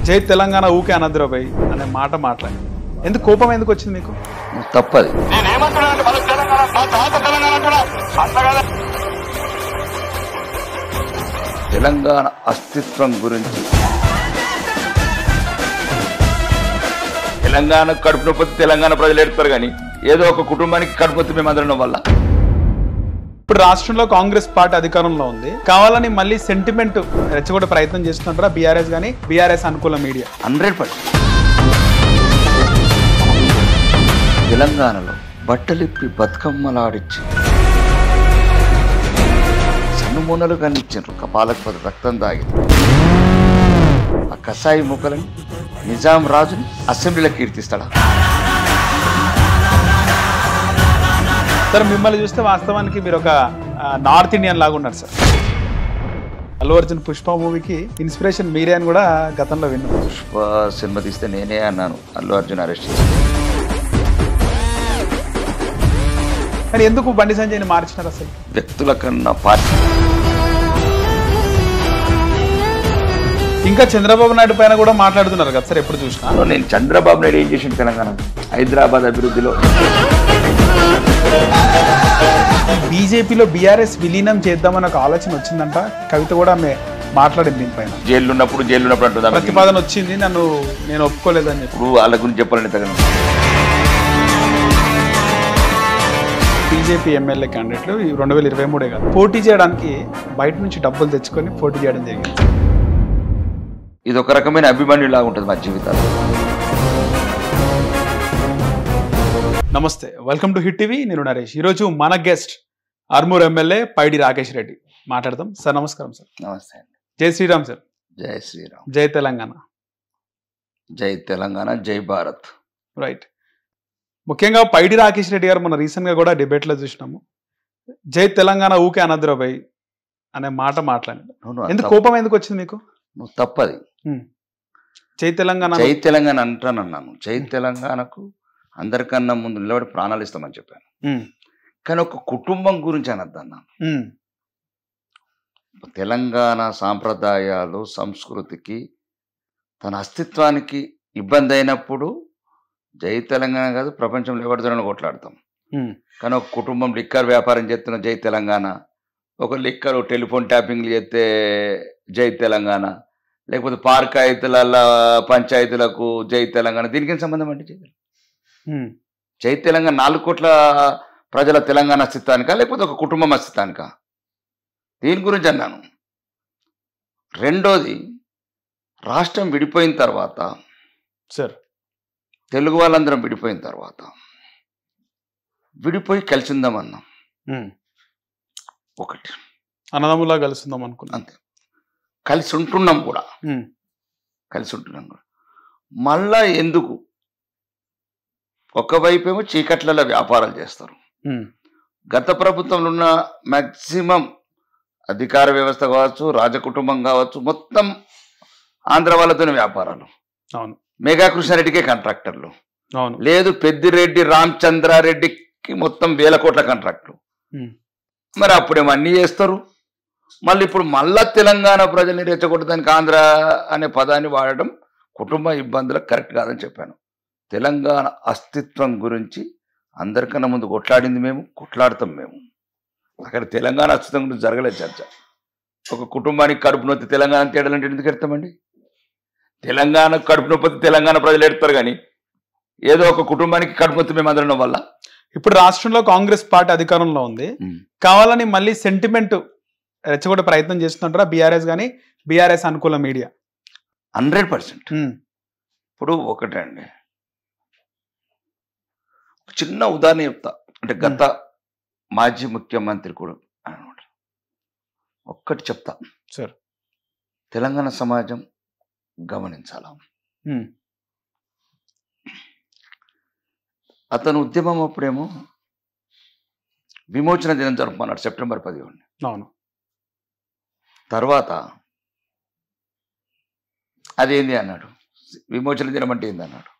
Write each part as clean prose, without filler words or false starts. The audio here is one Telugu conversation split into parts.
జై తెలంగాణ ఊకే అనద్రబాయ్ అనే మాట మాట్లాడి ఎందుకు కోపం ఎందుకు వచ్చింది మీకు? తప్పది. తెలంగాణ అస్తిత్వం గురించి తెలంగాణ కడుపు నొప్పి తెలంగాణ ప్రజలు ఎడతారు కానీ ఏదో ఒక కుటుంబానికి కడుపు నొప్పి మేము అందడం వల్ల. ఇప్పుడు రాష్ట్రంలో కాంగ్రెస్ పార్టీ అధికారంలో ఉంది, కావాలని మళ్ళీ సెంటిమెంట్ రెచ్చగొట్టే ప్రయత్నం చేస్తుంటారా బీఆర్ఎస్ కానీ బీఆర్ఎస్ అనుకూల మీడియా? 100%. తెలంగాణలో బట్టలిప్పి బతుకమ్మలాడిచ్చి సన్నుమూనలు కనిచ్చిండ్రు, కపాలకు పది రక్తం దాగి ఆ కసాయి ముక్కలని నిజాం రాజుని అసెంబ్లీలో కీర్తిస్తాడా? సార్ మిమ్మల్ని చూస్తే వాస్తవానికి మీరు ఒక నార్త్ ఇండియన్ లాగా ఉన్నారు సార్. అల్లు అర్జున్ పుష్ప మూవీకి ఇన్స్పిరేషన్ మీరే అని కూడా గతంలో విన్నాను. పుష్ప సినిమా తీస్తే నేనే అన్నాను అల్లు అర్జున్ అరెస్ట్ చేసి. కానీ ఎందుకు బండి సంజయ్ని మార్చినారు అసలు? వ్యక్తుల కన్నా పార్టీ. ఇంకా చంద్రబాబు నాయుడు పైన కూడా మాట్లాడుతున్నారు కదా సార్ ఎప్పుడు చూసినా. నేను చంద్రబాబు నాయుడు ఏం చేసింది తెలంగాణ హైదరాబాద్ అభివృద్ధిలో? బీజేపీలో బీఆర్ఎస్ విలీనం చేద్దామని ఒక ఆలోచన వచ్చిందంట, కవిత కూడా మాట్లాడింది దీనిపైన. జైలు ఉన్నప్పుడు అంటుందా? ప్రతిపాదన వచ్చింది, నేను ఒప్పుకోలేదని చెప్పి. ఇప్పుడు వాళ్ళ గురించి చెప్పాలని తగ్గ బీజేపీ ఎమ్మెల్యే క్యాండిడేట్లు 2023 కాదు పోటీ చేయడానికి బయట నుంచి డబ్బులు తెచ్చుకొని పోటీ చేయడం జరిగింది. ఇది ఒక రకమైన అభిమన్యులాగా ఉంటుంది మా జీవితాలు. నమస్తే, వెల్కమ్ టు హిట్ టీవీ. నేను నరేష్. ఈరోజు మన గెస్ట్ ఆర్మూర్ ఎమ్మెల్యే పైడి రాకేష్ రెడ్డి మాట్లాడదాం. సార్ నమస్కారం. సార్ నమస్తే అండి. జై శ్రీరామ్ సార్. జై శ్రీరామ్. జై తెలంగాణ. జై తెలంగాణ, జై భారత్. రైట్. ముఖ్యంగా పైడి రాకేష్ రెడ్డి గారు మన రీసెంట్గా కూడా డిబేట్లో చూసినాము, జై తెలంగాణ ఊకే అనద్రబాయ్ అనే మాట మాట్లాడారు. ఎందుకు కోపం ఎందుకు వచ్చింది మీకు? నువ్వు తప్పది. జై తెలంగాణ అంటానన్నాను. జై తెలంగాణకు అందరికన్నా ముందు నిలబడి ప్రాణాలు ఇస్తామని చెప్పాను. కానీ ఒక కుటుంబం గురించి అనద్దన్నాను. తెలంగాణ సాంప్రదాయాలు సంస్కృతికి తన అస్తిత్వానికి ఇబ్బంది అయినప్పుడు జై తెలంగాణ కాదు ప్రపంచంలో ఎవరితోనైనా కొట్లాడతాం. కానీ ఒక కుటుంబం లిక్కర్ వ్యాపారం చేస్తున్న జై తెలంగాణ, ఒక లిక్కర్ టెలిఫోన్ ట్యాపింగ్లు చేస్తే జై తెలంగాణ, లేకపోతే పార్కాయితుల పంచాయతీలకు జై తెలంగాణ, దీనికి ఏం సంబంధం అంటే? జై తెలంగాణ 4 కోట్ల ప్రజల తెలంగాణ అస్తిత్వానికా లేకపోతే ఒక కుటుంబం అస్తిత్వానికా? దీని గురించి అన్నాను. రెండోది, రాష్ట్రం విడిపోయిన తర్వాత సార్ తెలుగు వాళ్ళందరం విడిపోయిన తర్వాత విడిపోయి కలిసి ఉందామన్నాం. ఒకటి అన్నదమ్ములా కలుస్తుందాం అనుకున్నాం. అంతే. కలిసి ఉంటున్నాం కూడా. మళ్ళా ఎందుకు ఒకవైపేమో చీకట్లలో వ్యాపారాలు చేస్తారు. గత ప్రభుత్వంలో ఉన్న మ్యాక్సిమం అధికార వ్యవస్థ కావచ్చు, రాజకుటుంబం కావచ్చు, మొత్తం ఆంధ్ర వాళ్ళతోనే వ్యాపారాలు. అవును. మెగా కృష్ణారెడ్డికే కాంట్రాక్టర్లు. అవును. లేదు పెద్దిరెడ్డి రామచంద్రారెడ్డికి మొత్తం 1000 కోట్ల కాంట్రాక్టులు. మరి అప్పుడేమో అన్నీ చేస్తారు. మళ్ళీ ఇప్పుడు మళ్ళా తెలంగాణ ప్రజల్ని రెచ్చగొట్టడానికి ఆంధ్ర అనే పదాన్ని వాడడం కుటుంబ ఇబ్బందులకు కరెక్ట్ కాదని చెప్పాను. తెలంగాణ అస్తిత్వం గురించి అందరికన్నా ముందు కొట్లాడింది మేము, కొట్లాడతాం మేము. అక్కడ తెలంగాణ అస్తిత్వం గురించి జరగలేదు చర్చ. ఒక కుటుంబానికి కడుపు నొప్పి తెలంగాణ తేడాలంటే ఎందుకు ఎడతామండి? తెలంగాణ కడుపు నొప్పి తెలంగాణ ప్రజలు ఎడతారు కానీ ఏదో ఒక కుటుంబానికి కడుపు నొప్పి మేము అందడం వల్ల. ఇప్పుడు రాష్ట్రంలో కాంగ్రెస్ పార్టీ అధికారంలో ఉంది, కావాలని మళ్ళీ సెంటిమెంట్ రెచ్చగొట్టే ప్రయత్నం చేస్తుంటారా బీఆర్ఎస్ కానీ బీఆర్ఎస్ అనుకూల మీడియా? 100%. ఇప్పుడు ఒకటండి, చిన్న ఉదాహరణ చెప్తా. అంటే గత మాజీ ముఖ్యమంత్రి కూడా అనమాట. ఒక్కటి చెప్తా సార్, తెలంగాణ సమాజం గమనించాల. అతను ఉద్యమం అప్పుడేమో విమోచన దినం జరుపుకున్నాడు సెప్టెంబర్ 11. అవును. తర్వాత అదేంది అన్నాడు, విమోచన దినం అంటే ఏంది అన్నాడు,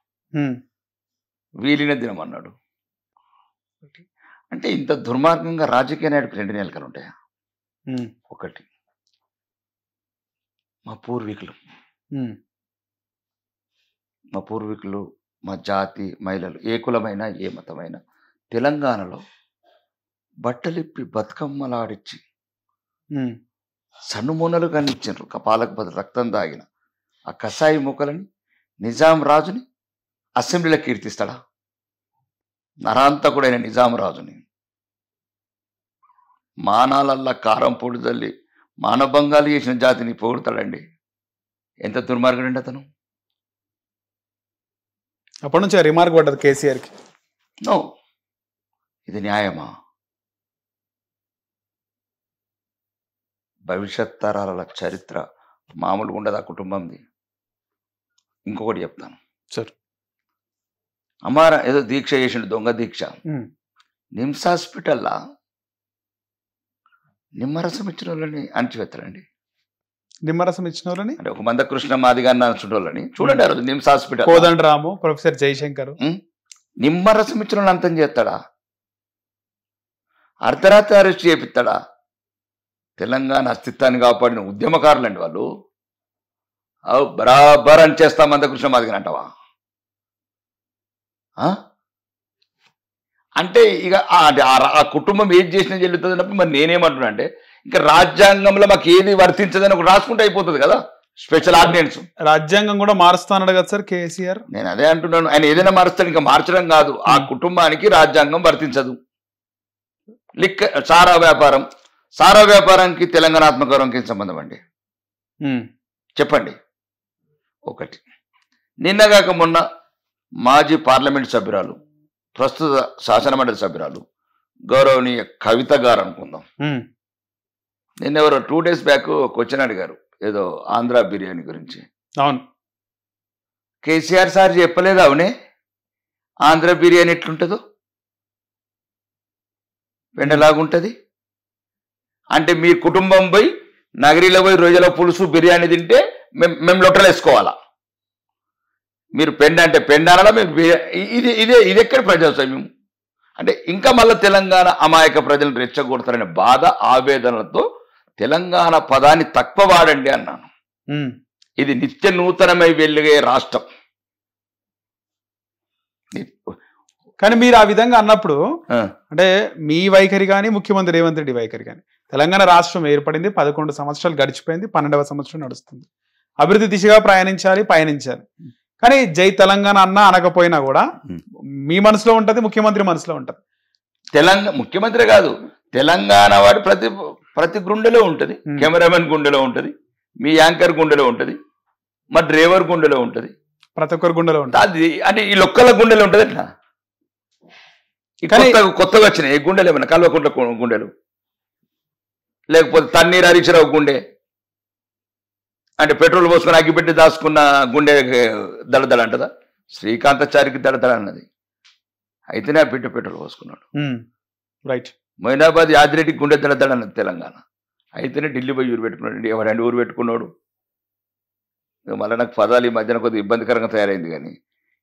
వీలిన దినం అన్నాడు. అంటే ఇంత దుర్మార్గంగా రాజకీయ నాయకుడికి 2 నెలలు ఉంటాయా? ఒకటి, మా పూర్వీకులు మా పూర్వీకులు, మా జాతి మహిళలు, ఏ కులమైనా ఏ మతమైనా తెలంగాణలో బట్టలిప్పి బతుకమ్మలాడిచ్చి సన్నుమూనలు కనిచ్చారు. కపాలకు బదులు రక్తం దాగిన ఆ కసాయి ముక్కలని నిజాం రాజుని అసెంబ్లీలో కీర్తిస్తాడా? నరాంతకుడైన నిజాం రాజుని మానాలల్లా కారం పొడి తల్లి మానభంగాలు చేసిన జాతిని పొగుడతాడండి. ఎంత దుర్మార్గుడండి అతను. అప్పటి నుంచి రిమార్క్ పడ్డది కేసీఆర్కి. నో, ఇది న్యాయమా? భవిష్యత్ తరాల చరిత్ర మామూలుగా ఉండదు ఆ కుటుంబంది. ఇంకొకటి చెప్తాను సార్. అమ్మార ఏదో దీక్ష చేసిండు, దొంగ దీక్ష. నిమ్స్ హాస్పిటల్లా నిమ్మరసం ఇచ్చిన వాళ్ళని అణచివేస్తాడండి. నిమ్మరసం ఇచ్చిన వాళ్ళని అంటే ఒక మందకృష్ణ మాదిగాన్ని అనిచిన వాళ్ళని చూడండి. ఆ రోజు నిమ్స్ హాస్పిటల్ కోదండరాము, ప్రొఫెసర్ జయశంకర్ నిమ్మరసం ఇచ్చిన వాళ్ళని అంతం చేస్తాడా? అర్ధరాత్రి అరెస్ట్ చేపిస్తాడా? తెలంగాణ అస్తిత్వాన్ని కాపాడిన ఉద్యమకారులండి వాళ్ళు. బరాబర్ అని చేస్తా మందకృష్ణ మాదిగని అంటావా? అంటే ఇక ఆ కుటుంబం ఏది చేసినా చెల్లుతుంది అన్నప్పుడు మరి నేనేమంటున్నా అంటే ఇంకా రాజ్యాంగంలో మాకు ఏది వర్తించదని ఒకటి రాసుకుంటే అయిపోతుంది కదా, స్పెషల్ ఆర్డినెన్స్. రాజ్యాంగం కూడా మారుస్తానడు కదా సార్ కేసీఆర్. నేను అదే అంటున్నాను, ఆయన ఏదైనా మారుస్తాడు, ఇంకా మార్చడం కాదు. ఆ కుటుంబానికి రాజ్యాంగం వర్తించదు. సారా వ్యాపారం, సారా వ్యాపారానికి తెలంగాణ ఆత్మగౌరవంకి సంబంధం అండి? చెప్పండి. ఒకటి, నిన్నగాక మొన్న మాజీ పార్లమెంట్ సభ్యురాలు, ప్రస్తుత శాసనమండలి సభ్యురాలు గౌరవనీయ కవిత గారు అనుకుందాం, నిన్నెవరో 2 days బ్యాక్ క్వశ్చన్ అడిగారు ఏదో ఆంధ్ర బిర్యానీ గురించి. అవును, కేసీఆర్ సార్ చెప్పలేదు అవునే ఆంధ్ర బిర్యానీ ఎట్లుంటుందో, వెండలాగుంటుంది అంటే మీ కుటుంబం పోయి నగరిలో పోయి రొయ్యల పులుసు బిర్యానీ తింటే మేము లొట్టలు వేసుకోవాలా? మీరు పెండ అంటే పెండాలా? మేము ఇది ఎక్కడ ప్రజాస్వామ్యం అంటే? ఇంకా మళ్ళీ తెలంగాణ అమాయక ప్రజలను రెచ్చగొడతారనే బాధ, ఆవేదనలతో తెలంగాణ పదాన్ని తక్కువ వాడండి అన్నాను. ఇది నిత్య నూతనమై వెలుగే రాష్ట్రం. కానీ మీరు ఆ విధంగా అన్నప్పుడు అంటే మీ వైఖరి కానీ ముఖ్యమంత్రి రేవంత్ రెడ్డి వైఖరి కానీ, తెలంగాణ రాష్ట్రం ఏర్పడింది, 11 సంవత్సరాలు గడిచిపోయింది, 12వ సంవత్సరం నడుస్తుంది, అభివృద్ధి దిశగా పయనించాలి. కానీ జై తెలంగాణ అన్నా అనకపోయినా కూడా మీ మనసులో ఉంటది, ముఖ్యమంత్రి మనసులో ఉంటది. ముఖ్యమంత్రి కాదు, తెలంగాణ వాడి ప్రతి గుండెలో ఉంటది. కెమెరామెన్ గుండెలో ఉంటది, మీ యాంకర్ గుండెలో ఉంటది, మా డ్రైవర్ గుండెలో ఉంటది, ప్రతి ఒక్కరి గుండెలో ఉంటది. అది అంటే ఈ లొక్కల గుండెలో ఉంటది. అట్లా కొత్తగా వచ్చినాయి ఈ గుండెలు ఏమన్నా కల్వకుంట్ల గుండెలు, లేకపోతే తన్నీరు హరీశ్రావు గుండె అంటే పెట్రోల్ పోసుకొని అగ్గిపెట్టి దాచుకున్న గుండె దళదళ అంటదా? శ్రీకాంతాచారికి దళదళ అన్నది అయితేనే ఆ బిడ్డ పెట్రోల్ పోసుకున్నాడు. రైట్. మొయినాబాద్ యాదిరెడ్డికి గుండె దళదళ అన్నది తెలంగాణ అయితేనే ఢిల్లీ పోయి ఊరు పెట్టుకున్నాడు. ఎవరండి ఊరు పెట్టుకున్నాడు? మళ్ళీ నాకు పదాలు ఈ మధ్యన కొద్దిగా ఇబ్బందికరంగా తయారైంది. కానీ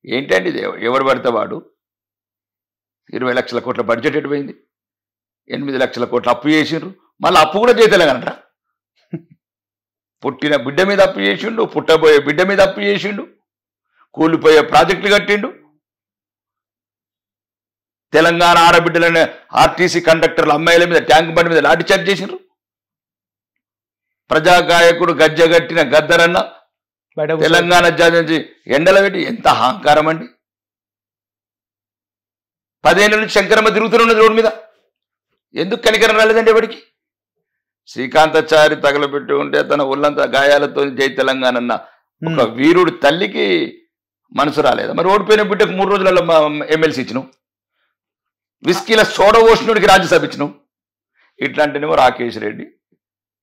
ఏంటండి ఇది? ఎవరు పడితే వాడు 20 లక్షల కోట్ల బడ్జెట్ ఎటుపోయింది, 8 లక్షల కోట్ల అప్పు చేసిండ్రు. మళ్ళీ అప్పు కూడా చేయలేగనరా? పుట్టిన బిడ్డ మీద అప్పు చేసిండు, పుట్టబోయే బిడ్డ మీద అప్పు చేసిండు, కూలిపోయే ప్రాజెక్టులు కట్టిండు. తెలంగాణ ఆడబిడ్డలనే ఆర్టీసీ కండక్టర్ల అమ్మాయిల మీద ట్యాంక్ బండి మీద లాఠీ చార్జ్ చేసిండ్రు. ప్రజాగాయకుడు గజ్జగట్టిన గద్దరన్న తెలంగాణ జాతి నుంచి ఎండల పెట్టి ఎంత అహంకారం అండి! 10 ఏళ్ళ నుంచి శంకరమ్మ తిరుగుతున్నది రోడ్డు మీద. ఎందుకు కనికరం రాలేదండి ఎవరికి? శ్రీకాంతాచారి తగలబెట్టి ఉంటే తన ఒళ్ళంతా గాయాలతో జై తెలంగాణ అన్న ఒక వీరుడు తల్లికి మనసు రాలేదా? మరి ఓడిపోయిన బిడ్డకు 3 రోజులలో ఎమ్మెల్సీ ఇచ్చినావు, విస్కీల సోడ ఓషనుడికి రాజ్యసభ ఇచ్చినావు. ఇట్లాంటినేమో రాకేష్ రెడ్డి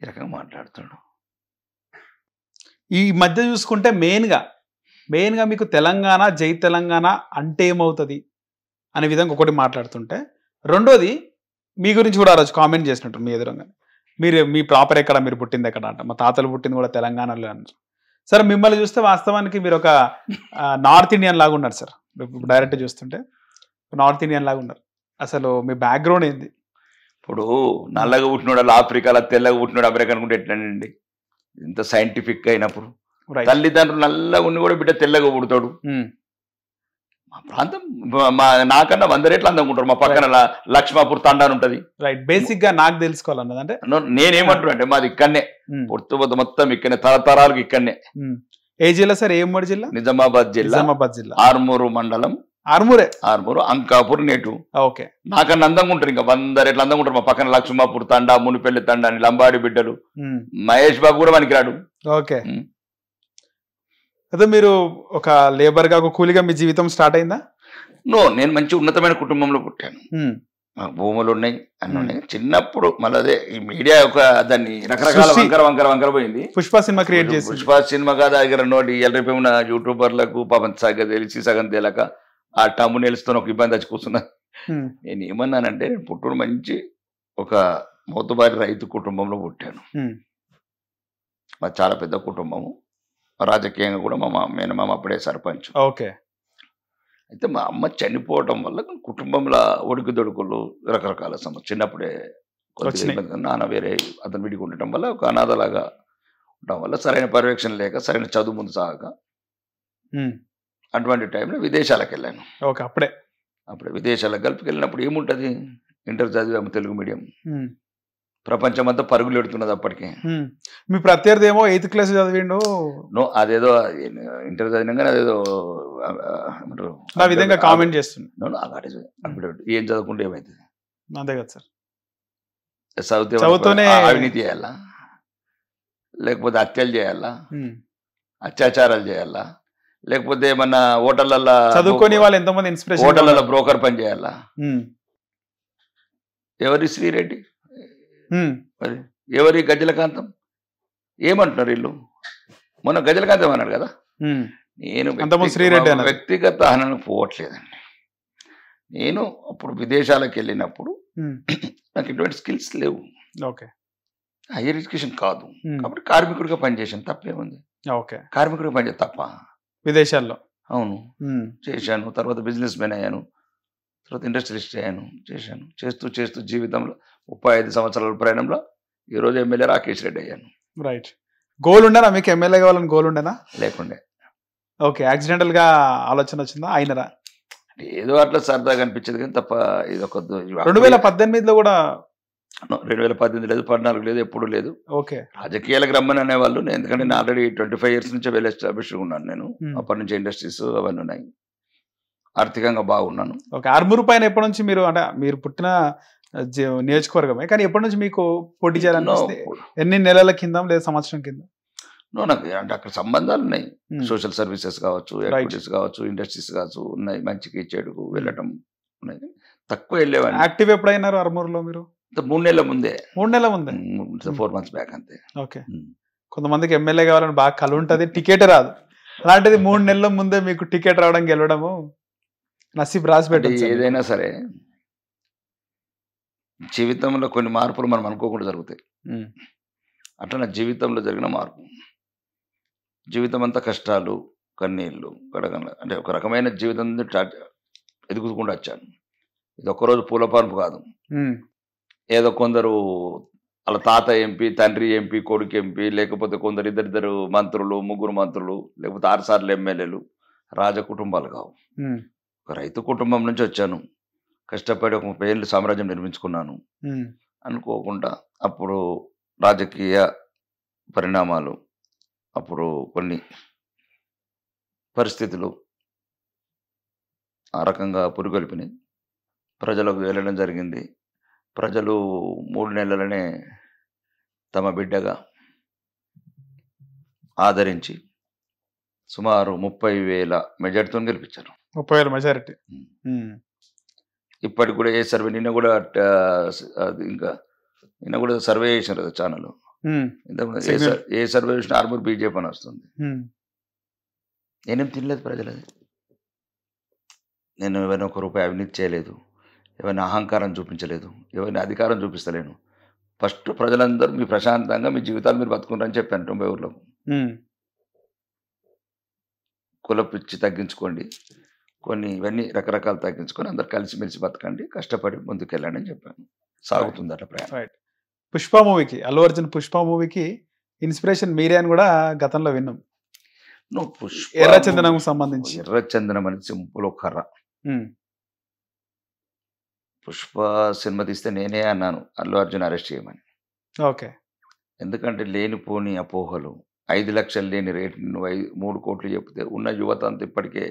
ఈ రకంగా మాట్లాడుతున్నాడు. ఈ మధ్య చూసుకుంటే మెయిన్గా మీకు తెలంగాణ, జై తెలంగాణ అంటే ఏమవుతుంది అనే విధంగా ఒకటి మాట్లాడుతుంటే, రెండోది మీ గురించి కూడా ఆ రోజు కామెంట్ చేసినట్టు మీ ఎదురుగా, మీ ప్రాపర్ ఎక్కడ, మీరు పుట్టింది ఎక్కడ అంట, మా తాతలు పుట్టింది కూడా తెలంగాణలో అన్నారు. సార్ మిమ్మల్ని చూస్తే వాస్తవానికి మీరు ఒక నార్త్ ఇండియన్ లాగా ఉన్నారు సార్. డైరెక్ట్ చూస్తుంటే నార్త్ ఇండియన్ లాగా ఉన్నారు. అసలు మీ బ్యాక్గ్రౌండ్ ఏంది? ఇప్పుడు నల్లగా పుట్టినోడు ఆఫ్రికాలో, తెల్లగా పుట్టినోడు అమెరికా అనుకుంటే ఎట్లండి? ఇంత సైంటిఫిక్గా అయినప్పుడు రైట్. తల్లిదండ్రులు నల్లగా ఉండి కూడా బిడ్డ తెల్లగా పుడతాడు. మా ప్రాంతం నాకన్నా 100 రెట్లు అందంగా ఉంటారు. మా పక్కన లక్ష్మాపూర్ తండా అని ఉంటది. రైట్. బేసిక్ గా నాకు తెలుసుకోవాలన్నది అంటే నేనేమంటున్నా అంటే మాది ఇక్కడనే పొత్తు మొత్తం ఇక్కడనే తరతరాలకు ఇక్కడనే. ఏ జిల్లా సార్? ఏ ఉమ్మడి జిల్లా? నిజామాబాద్ జిల్లా, నిజామాబాద్ జిల్లా, ఆర్మూరు మండలం. ఆర్మూరే? ఆర్మూరు, అంకాపూర్, నేటు. ఓకే. నాకన్నా అందంగా ఉంటారు, ఇంకా 100 రెట్లు అందంగా ఉంటారు. మా పక్కన లక్ష్మాపూర్ తండా, మునిపెల్లి తండా అని లంబాడి బిడ్డలు. మహేష్ బాబు కూడా మనకి రాడు. ఓకే. అదే మీరు ఒక లేబర్ గా, ఒక కూలీగా మీ జీవితం స్టార్ట్ అయిందా? నేను మంచి ఉన్నతమైన కుటుంబంలో పుట్టాను. భూములు ఉన్నాయి, అన్ని ఉన్నాయి. చిన్నప్పుడు మళ్ళీ అదే ఈ మీడియా ఒక దాన్ని రకరకాల వంకర పోయింది. పుష్ప సినిమా క్రియేట్ చేసి, పుష్ప సినిమా కాదు దగ్గర నోటి ఎల్లరిపై ఉన్న యూట్యూబర్లకు పాపం సగం తెలిసి సగం తేలక ఆ టమ్ము నిలుస్తున్న ఒక ఇబ్బంది వచ్చి కూర్చున్నా. నేను ఏమన్నానంటే, పుట్టుడు మంచి ఒక మోతుబారి రైతు కుటుంబంలో పుట్టాను. మాది చాలా పెద్ద కుటుంబము. రాజకీయంగా కూడా మా మేనమామ అప్పుడే సర్పంచ్. ఓకే. అయితే మా అమ్మ చనిపోవటం వల్ల కుటుంబంలో ఒడుకుదొడుకులు రకరకాల సమస్య చిన్నప్పుడే నాన్న వేరే అతను విడిగి ఉండటం వల్ల ఒక అనాథలాగా ఉండటం వల్ల సరైన పర్యవేక్షణ లేక సరైన చదువు ముందు సాగక అటువంటి టైంలో విదేశాలకు వెళ్ళాను. ఓకే. అప్పుడే విదేశాలకు కలిపి వెళ్ళినప్పుడు ఏముంటుంది, ఇంటర్ చదివాము తెలుగు మీడియం. ప్రపంచం అంతా పరుగులు పెడుతున్నది అప్పటికే. మీ ప్రత్యర్థి ఏమో 8th క్లాస్ చదివిండు. అదేదో ఇంటర్ చదివినాక అదేదో నా విధంగా కామెంట్ చేస్తున్నాను. ఏం చదువుకుంటే ఏమైతుంది? అంతే కదా సార్. చదువుతూనే అవినీతి చేయాలా, లేకపోతే హత్యలు చేయాలా, అత్యాచారాలు చేయాలా, లేకపోతే ఏమన్నా హోటళ్లలో చదువుకొని వాళ్ళు ఎంతమంది ఇన్స్పిరేషన్, హోటళ్లలో బ్రోకర్ పని చేయాలా? ఎవరి శ్రీరెడ్డి, ఎవరి గజలకాంతం ఏమంటున్నారు వీళ్ళు? మొన్న గజలకాంతం అన్నాడు కదా. నేను వ్యక్తిగత హనను పోవట్లేదండి. నేను అప్పుడు విదేశాలకు వెళ్ళినప్పుడు నాకు ఎటువంటి స్కిల్స్ లేవు. ఓకే. హైయర్ ఎడ్యుకేషన్ కాదు కాబట్టి కార్మికుడిగా పనిచేసాను. తప్పేముంది? ఓకే. కార్మికుడిగా పనిచేసి తప్ప విదేశాల్లో? అవును, చేశాను. తర్వాత బిజినెస్ మ్యాన్ అయ్యాను, తర్వాత ఇండస్ట్రియలిస్ట్ అయ్యాను, చేస్తూ జీవితంలో 35 సంవత్సరాల ప్రయాణంలో ఈరోజు ఎమ్మెల్యే రాకేష్ రెడ్డి అయ్యాను. రైట్. గోల్ ఉండేనా మీకు? ఎమ్మెల్యే కావాలని గోల్ ఉండేనా? లేకుండే. ఓకే. యాక్సిడెంటల్ గా ఆలోచన వచ్చిందా? అయినరా? ఏదో అట్లా సరదాగా అనిపించేది కానీ తప్ప ఇది ఒక 2018లో కూడా 2018 లేదు, 14 లేదు, ఎప్పుడు లేదు. ఓకే. రాజకీయాలకు రమ్మని అనేవాళ్ళు. ఎందుకంటే నేను ఆల్రెడీ 25 years నుంచి వెల్ ఎస్టాబ్లిష్ ఉన్నాను. నేను అప్పటి నుంచి ఇండస్ట్రీస్ అవన్నీ ఉన్నాయి. ఆర్థికంగా బాగున్నాను. ఓకే. ఆర్మూరు పైన ఎప్పటి నుంచి మీరు, అంటే మీరు పుట్టిన నియోజకవర్గమే కానీ ఎప్పటి నుంచి మీకు పోటీ చేయాలనిపిస్తే? ఎన్ని నెలల కింద లేదా సంవత్సరం కింద? నాకు అంటే అక్కడ సంబంధాలు ఉన్నాయి. సోషల్ సర్వీసెస్ కావచ్చు, యాక్టివిటీస్ కావచ్చు, ఇండస్ట్రీస్ కావచ్చు ఉన్నాయి. మంచికి చెడుకు వెళ్ళటం ఉన్నాయి. తక్కువ వెళ్ళేవాడిని. యాక్టివ్ ఎప్పుడైనారు ఆర్మూరులో మీరు? 3 నెలల ముందే. 3 నెలల ముందే? 4 months బ్యాక్ అంతే. ఓకే. కొంతమందికి ఎమ్మెల్యే కావాలని బాగా కలు ఉంటుంది, టికెట్ రాదు. అలాంటిది 3 నెలల ముందే మీకు టికెట్ రావడం, గెలవడము నసీబ్ రాసి పెట్టండి. ఏదైనా సరే జీవితంలో కొన్ని మార్పులు మనం అనుకోకుండా జరుగుతాయి. అట్లా నా జీవితంలో జరిగిన మార్పు. జీవితం అంతా కష్టాలు, కన్నీళ్ళు, గడగల, అంటే ఒక రకమైన జీవితం ఎదుగుకుంటూ వచ్చాను. ఇది ఒక్కరోజు పూల పాన్పు కాదు. ఏదో కొందరు వాళ్ళ తాత ఎంపీ, తండ్రి ఎంపీ, కొడుకు ఎంపీ, లేకపోతే కొందరు ఇద్దరిద్దరు మంత్రులు, 3 మంత్రులు, లేకపోతే 6 సార్లు ఎమ్మెల్యేలు, రాజకుటుంబాలు కావు. ఒక రైతు కుటుంబం నుంచి వచ్చాను. కష్టపడి ఒక 30 ఏళ్ళు సామ్రాజ్యం నిర్మించుకున్నాను. అనుకోకుండా అప్పుడు రాజకీయ పరిణామాలు, అప్పుడు కొన్ని పరిస్థితులు ఆ రకంగా పురుగొల్పినాయి. ప్రజలకు వెళ్ళడం జరిగింది. ప్రజలు 3 నెలలనే తమ బిడ్డగా ఆదరించి సుమారు 30,000 మెజార్టీతో గెలిపించారు. 30,000 మెజారిటీ. ఇప్పటికి కూడా ఏ సర్వే, నిన్న కూడా సర్వే చేశారు కదా ఛానల్. ఏ సర్వే చేసిన ఆర్మూర్ బీజేపీ అని వస్తుంది. నేనేం తినలేదు ప్రజలది. నేను ఎవరైనా ₹1 అవినీతి చేయలేదు, ఎవరైనా అహంకారం చూపించలేదు, ఎవరైనా అధికారం చూపిస్తలేను. ఫస్ట్ ప్రజలందరూ మీ ప్రశాంతంగా మీ జీవితాలు మీరు బతుకుంటారని చెప్పాను 90 ఊర్లకు. కులపిచ్చి తగ్గించుకోండి, కొన్ని ఇవన్నీ రకరకాలు తగ్గించుకొని అందరు కలిసిమెలిసి బతకండి, కష్టపడి ముందుకెళ్ళండి అని చెప్పాను. సాగుతుంది అట్లా ప్రయాణం. పుష్ప మూవీకి, అల్లు అర్జున్ పుష్ప మూవీకి ఇన్స్పిరేషన్ మీరే అని కూడా గతంలో విన్నాం. నువ్వు పుష్ప ఎర్రచందనం సంబంధించి ఎర్రచందనం అని సింపుల్ ఒక కర్ర. ఉమ్, పుష్ప సినిమా తీస్తే నేనే అన్నాను అల్లు అర్జున్ అరెస్ట్ చేయమని. ఓకే. ఎందుకంటే లేనిపోని అపోహలు, 5 లక్షలు లేని రేటు నువ్వు 3 కోట్లు చెప్తే ఉన్న యువత అంతా ఇప్పటికే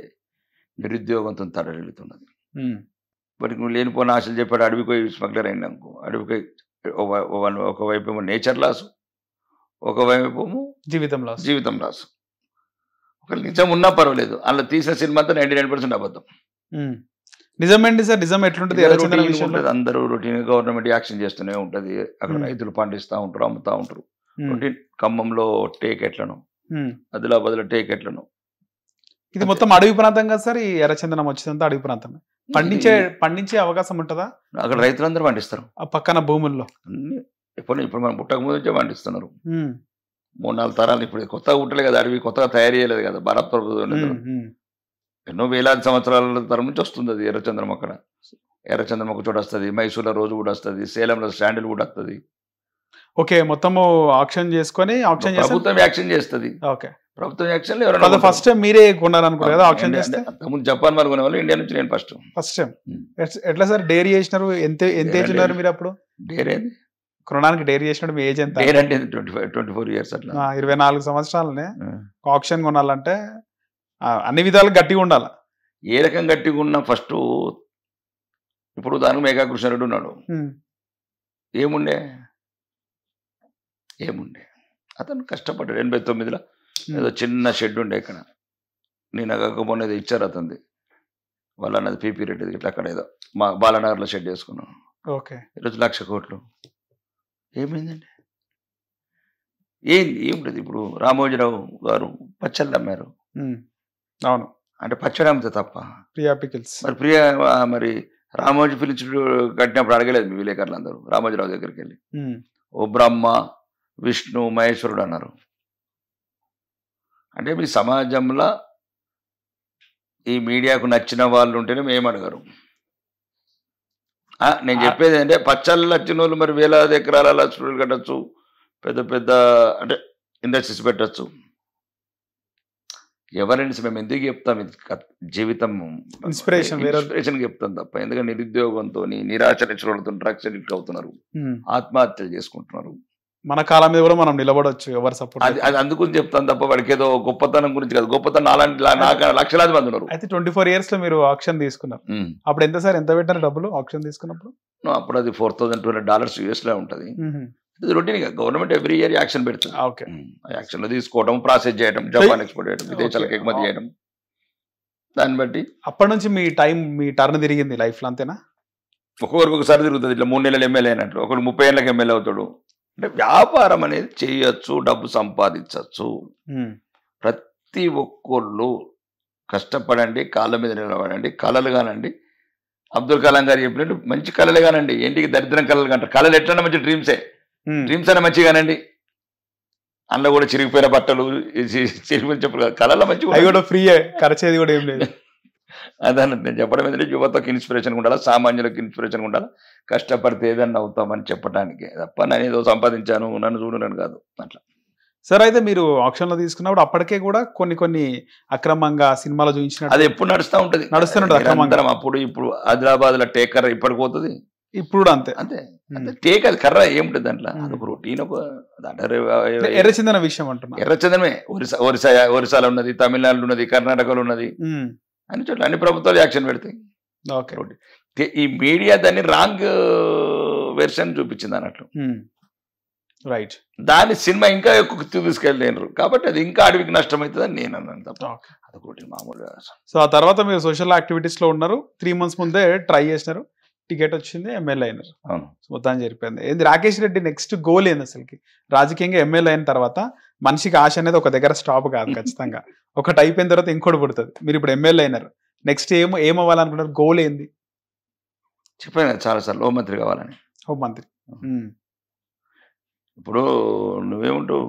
నిరుద్యోగంతో తడలిల్లుతున్నది. ఉమ్, ఇప్పటికి నువ్వు లేనిపోని ఆశలు చెప్పాడు, అడవికి పోయి స్మగ్లర్ అయినా అనుకో, అడవికి పోయి ఒకవైపు ఏమో నేచర్ లాసు, ఒకవైపు ఏమో జీవితం లాస్. జీవితం లాసు. ఒక నిజం ఉన్నా పర్వాలేదు, అందులో తీసిన సినిమా అంతా 99% అబద్ధం. ఉమ్. నిజమేంటి సార్, నిజం ఎట్లుంటది ఎర్రచందనం రొటీన్ విషయంలో? ఉంటుంది, అందరూ రొటీన్ గవర్నమెంట్ యాక్షన్ చేస్తూనే ఉంటది. అక్కడ ఉమ్. రైతులు పండిస్తూ ఉంటారు, అమ్ముతా ఉంటారు. ఉమ్, రొటీన్ ఖమ్మంలో టేక్ ఎట్లను, ఉమ్. ఆదిలాబాద్లో టేక్ ఎట్లను. ఇది మొత్తం అడవి ప్రాంతం కదా సార్, ఈ ఎర్రచందనం వచ్చిందంతా అడవి ప్రాంతం. పండించే అవకాశం ఉంటుందా అక్కడ రైతులందరూ పండిస్తారు ఆ పక్కన భూముల్లో? అన్ని. ఇప్పుడు మనం పుట్టక ముందు నుంచే పండిస్తున్నారు. ఉమ్, 3-4 తరాలు. ఇప్పుడు కొత్తగా పుట్టలే కదా, అడవి కొత్తగా తయారు చేయలేదు కదా. భారత ప్రభుత్వం ఉమ్, ఉమ్. ఎన్నో వేలాది సంవత్సరాల తరం నుంచి వస్తుంది అది ఎర్రచంద్రం. అక్కడ ఎర్రచంద్రం ఒక చోట వస్తుంది, మైసూర్లో రోజు కూడా వస్తుంది, సేలంలో శాండిల్ కూడా వస్తుంది. ఓకే, మొత్తము ఆక్షన్ చేసుకొని ఆక్షన్ చేస్తే ప్రభుత్వం యాక్షన్ చేస్తుంది. ఓకే. ప్రభుత్వం యాక్షన్ లో ఎవరైనా ఫస్ట్ టైం మీరే కొన్నారనుకోరు కదా ఆక్షన్ చేస్తే? అంతకుముందు జపాన్ వాళ్ళు కొనే వాళ్ళు, ఇండియా నుంచి నేను ఫస్ట్ టైం. ఎట్లా సార్ డైరీ చేసినారు? ఎంత ఏజ్ ఉన్నారు మీరు అప్పుడు డేరే? కొనడానికి డైరీ చేసినప్పుడు మీ ఏజ్ ఎంత? డేర్ అంటే 24 ఇయర్స్ అట్లా. 24 సంవత్సరాలనే ఆక్షన్ కొనాలంటే అన్ని విధాలు గట్టిగా ఉండాలి. ఏ రకం గట్టిగా ఉన్నా ఫస్ట్. ఇప్పుడు దానికి మేఘా కృష్ణారెడ్డి ఉన్నాడు, ఏముండే అతను కష్టపడ్డాడు. 89లో ఏదో చిన్న షెడ్ ఉండే ఇక్కడ, నేను మొన్న ఏదో ఇచ్చారు అతనిది, వాళ్ళ అన్నది పీపీ రెడ్డిది ఇట్లా అక్కడ ఏదో మా బాలనగర్లో షెడ్ చేసుకున్నాం. ఓకే. ఈరోజు 1,00,000 కోట్లు. ఏమైందండి? ఏముంటుంది? ఇప్పుడు రామోజీరావు గారు పచ్చళ్ళు అమ్మారు. అవును, అంటే పచ్చడి అమ్మితే తప్ప ప్రియా పికిల్స్. మరి రామోజీ ఫిలిమ్స్ కట్టినప్పుడు అడగలేదు మీ విలేకరులు అందరూ రామోజీరావు దగ్గరికి వెళ్ళి, ఓ బ్రహ్మ విష్ణు మహేశ్వరుడు అన్నారు. అంటే మీ సమాజంలో ఈ మీడియాకు నచ్చిన వాళ్ళు ఉంటేనే మేము అడగరు. నేను చెప్పేది అంటే పచ్చళ్ళు నచ్చిన వాళ్ళు మరి వేలాది ఎకరాల స్టూడియోలు కట్టచ్చు, పెద్ద పెద్ద అంటే ఇండస్ట్రీస్ పెట్టచ్చు. ఎవరైనా మేము ఎందుకు చెప్తాం, ఇది జీవితం ఇన్స్పిరేషన్ చెప్తాం తప్ప. ఎందుకంటే నిరుద్యోగంతో నిరాశతో డ్రగ్స్ అడిక్ట్ అవుతున్నారు, ఆత్మహత్యలు చేసుకుంటున్నారు. మన కాలం మీద కూడా మనం నిలబడవచ్చు, ఎవరు సపోర్ట్. అది అందుకు చెప్తాను తప్ప వాడికి ఏదో గొప్పతనం గురించి కాదు. గొప్పతనం అలాంటి లక్షలాది మంది ఉన్నారు. అయితే 24 years లో మీరు ఆక్షన్ తీసుకున్నారు. అప్పుడు ఎంత సార్, ఎంత పెట్టారు డబ్బులు ఆక్షన్ తీసుకున్నప్పుడు? అప్పుడు అది $4,200 US లో ఉంటుంది. ఇది రొటీన్ గా గవర్నమెంట్ ఎవ్రీ ఇయర్ యాక్షన్ పెడుతుంది. యాక్షన్ లో తీసుకోవడం, ప్రాసెస్ చేయడం, జపాన్ ఎక్స్పోర్ట్ చేయడం, విదేశాలకు ఎగుమతి చేయడం. దాన్ని బట్టి అప్పటి నుంచి మీ టర్న్ తిరిగింది లైఫ్ లో, అంతేనా? ఒక్కొక్కరికి ఒకసారి తిరుగుతుంది. ఇట్లా 3 నెలలు ఎమ్మెల్యే అయినట్లు, ఒకరు 30 ఏళ్ళకి ఎమ్మెల్యే అవుతాడు. అంటే వ్యాపారం అనేది చేయొచ్చు, డబ్బు సంపాదించవచ్చు. ప్రతి ఒక్కళ్ళు కష్టపడండి, కాళ్ళ మీద నిలబడండి, కళలు కానండి. అబ్దుల్ కలాం గారు చెప్పినట్టు మంచి కళలు కానండి, ఏంటికి దరిద్రం కళలు కంటారు. కళలు ఎట్లన్నా మంచి డ్రీమ్స్ అయినా మంచిగా కానండి. అందులో కూడా చిరిగిపోయిన బట్టలు, చిరిగిపోయిన చెప్పులు కాదు, కళలో మంచిగా ఫ్రీయే, ఖర్చేది కూడా ఏం లేదు. అదన్న నేను చెప్పడం ఏంటంటే యువతకు ఇన్స్పిరేషన్ ఉండాలి, సామాన్యులకు ఇన్స్పిరేషన్ ఉండాలి. కష్టపడితే ఏదన్నా అవుతామని చెప్పడానికి తప్ప నేను ఏదో సంపాదించాను నన్ను చూడను కాదు అట్లా. సార్ అయితే మీరు ఆక్షన్ లో తీసుకున్నప్పుడు అప్పటికే కూడా కొన్ని అక్రమంగా సినిమాలో చూపించిన అది ఎప్పుడు నడుస్తుంటది అక్రమంగా. అప్పుడు ఇప్పుడు ఆదిలాబాద్ లో టేకర్ ఇప్పటికి పోతుంది, ఇప్పుడు అంతే అంతే అంతే. టేక్ అది కర్ర ఏముంటుంది దాంట్లో, అదొక రొటీన్. ఒక ఎర్రచందన విషయం అంటున్నా, ఎర్రచందనమే ఒరిస్సాలో ఉన్నది, తమిళనాడులో ఉన్నది, కర్ణాటకలో ఉన్నది, అన్ని చోట్ల అన్ని ప్రభుత్వాలు యాక్షన్ పెడతాయి. ఈ మీడియా దాన్ని రాంగ్ వెర్షన్ చూపించింది అన్నట్లు. రైట్. దాని సినిమా ఇంకా ఎక్కువ తీసుకెళ్ళలేరు కాబట్టి అది ఇంకా అడవికి నష్టం అవుతుంది అని నేను అన్నాను తప్ప అదొకటి మామూలుగా. సో ఆ తర్వాత మీరు సోషల్ యాక్టివిటీస్ లో ఉన్నారు, 3 months ముందే ట్రై చేసినారు, టికెట్ వచ్చింది, ఎమ్మెల్యే అయినారు. మొత్తాన్ని జరిపోయింది. ఏంది రాకేష్ రెడ్డి నెక్స్ట్ గోల్ ఏంది అసలుకి? రాజకీయంగా ఎమ్మెల్యే అయిన తర్వాత మనిషికి ఆశ అనేది ఒక దగ్గర స్టాప్ కాదు, ఖచ్చితంగా ఒకటి అయిపోయిన తర్వాత ఇంకోటి పుడుతుంది. మీరు ఇప్పుడు ఎమ్మెల్యే అయినారు, నెక్స్ట్ ఏమవ్వాలనుకుంటారు? గోల్ ఏంది? చెప్పాను చాలాసార్లు, హోంమంత్రి కావాలని. హోంమంత్రి. ఇప్పుడు నువ్వేముంటావు,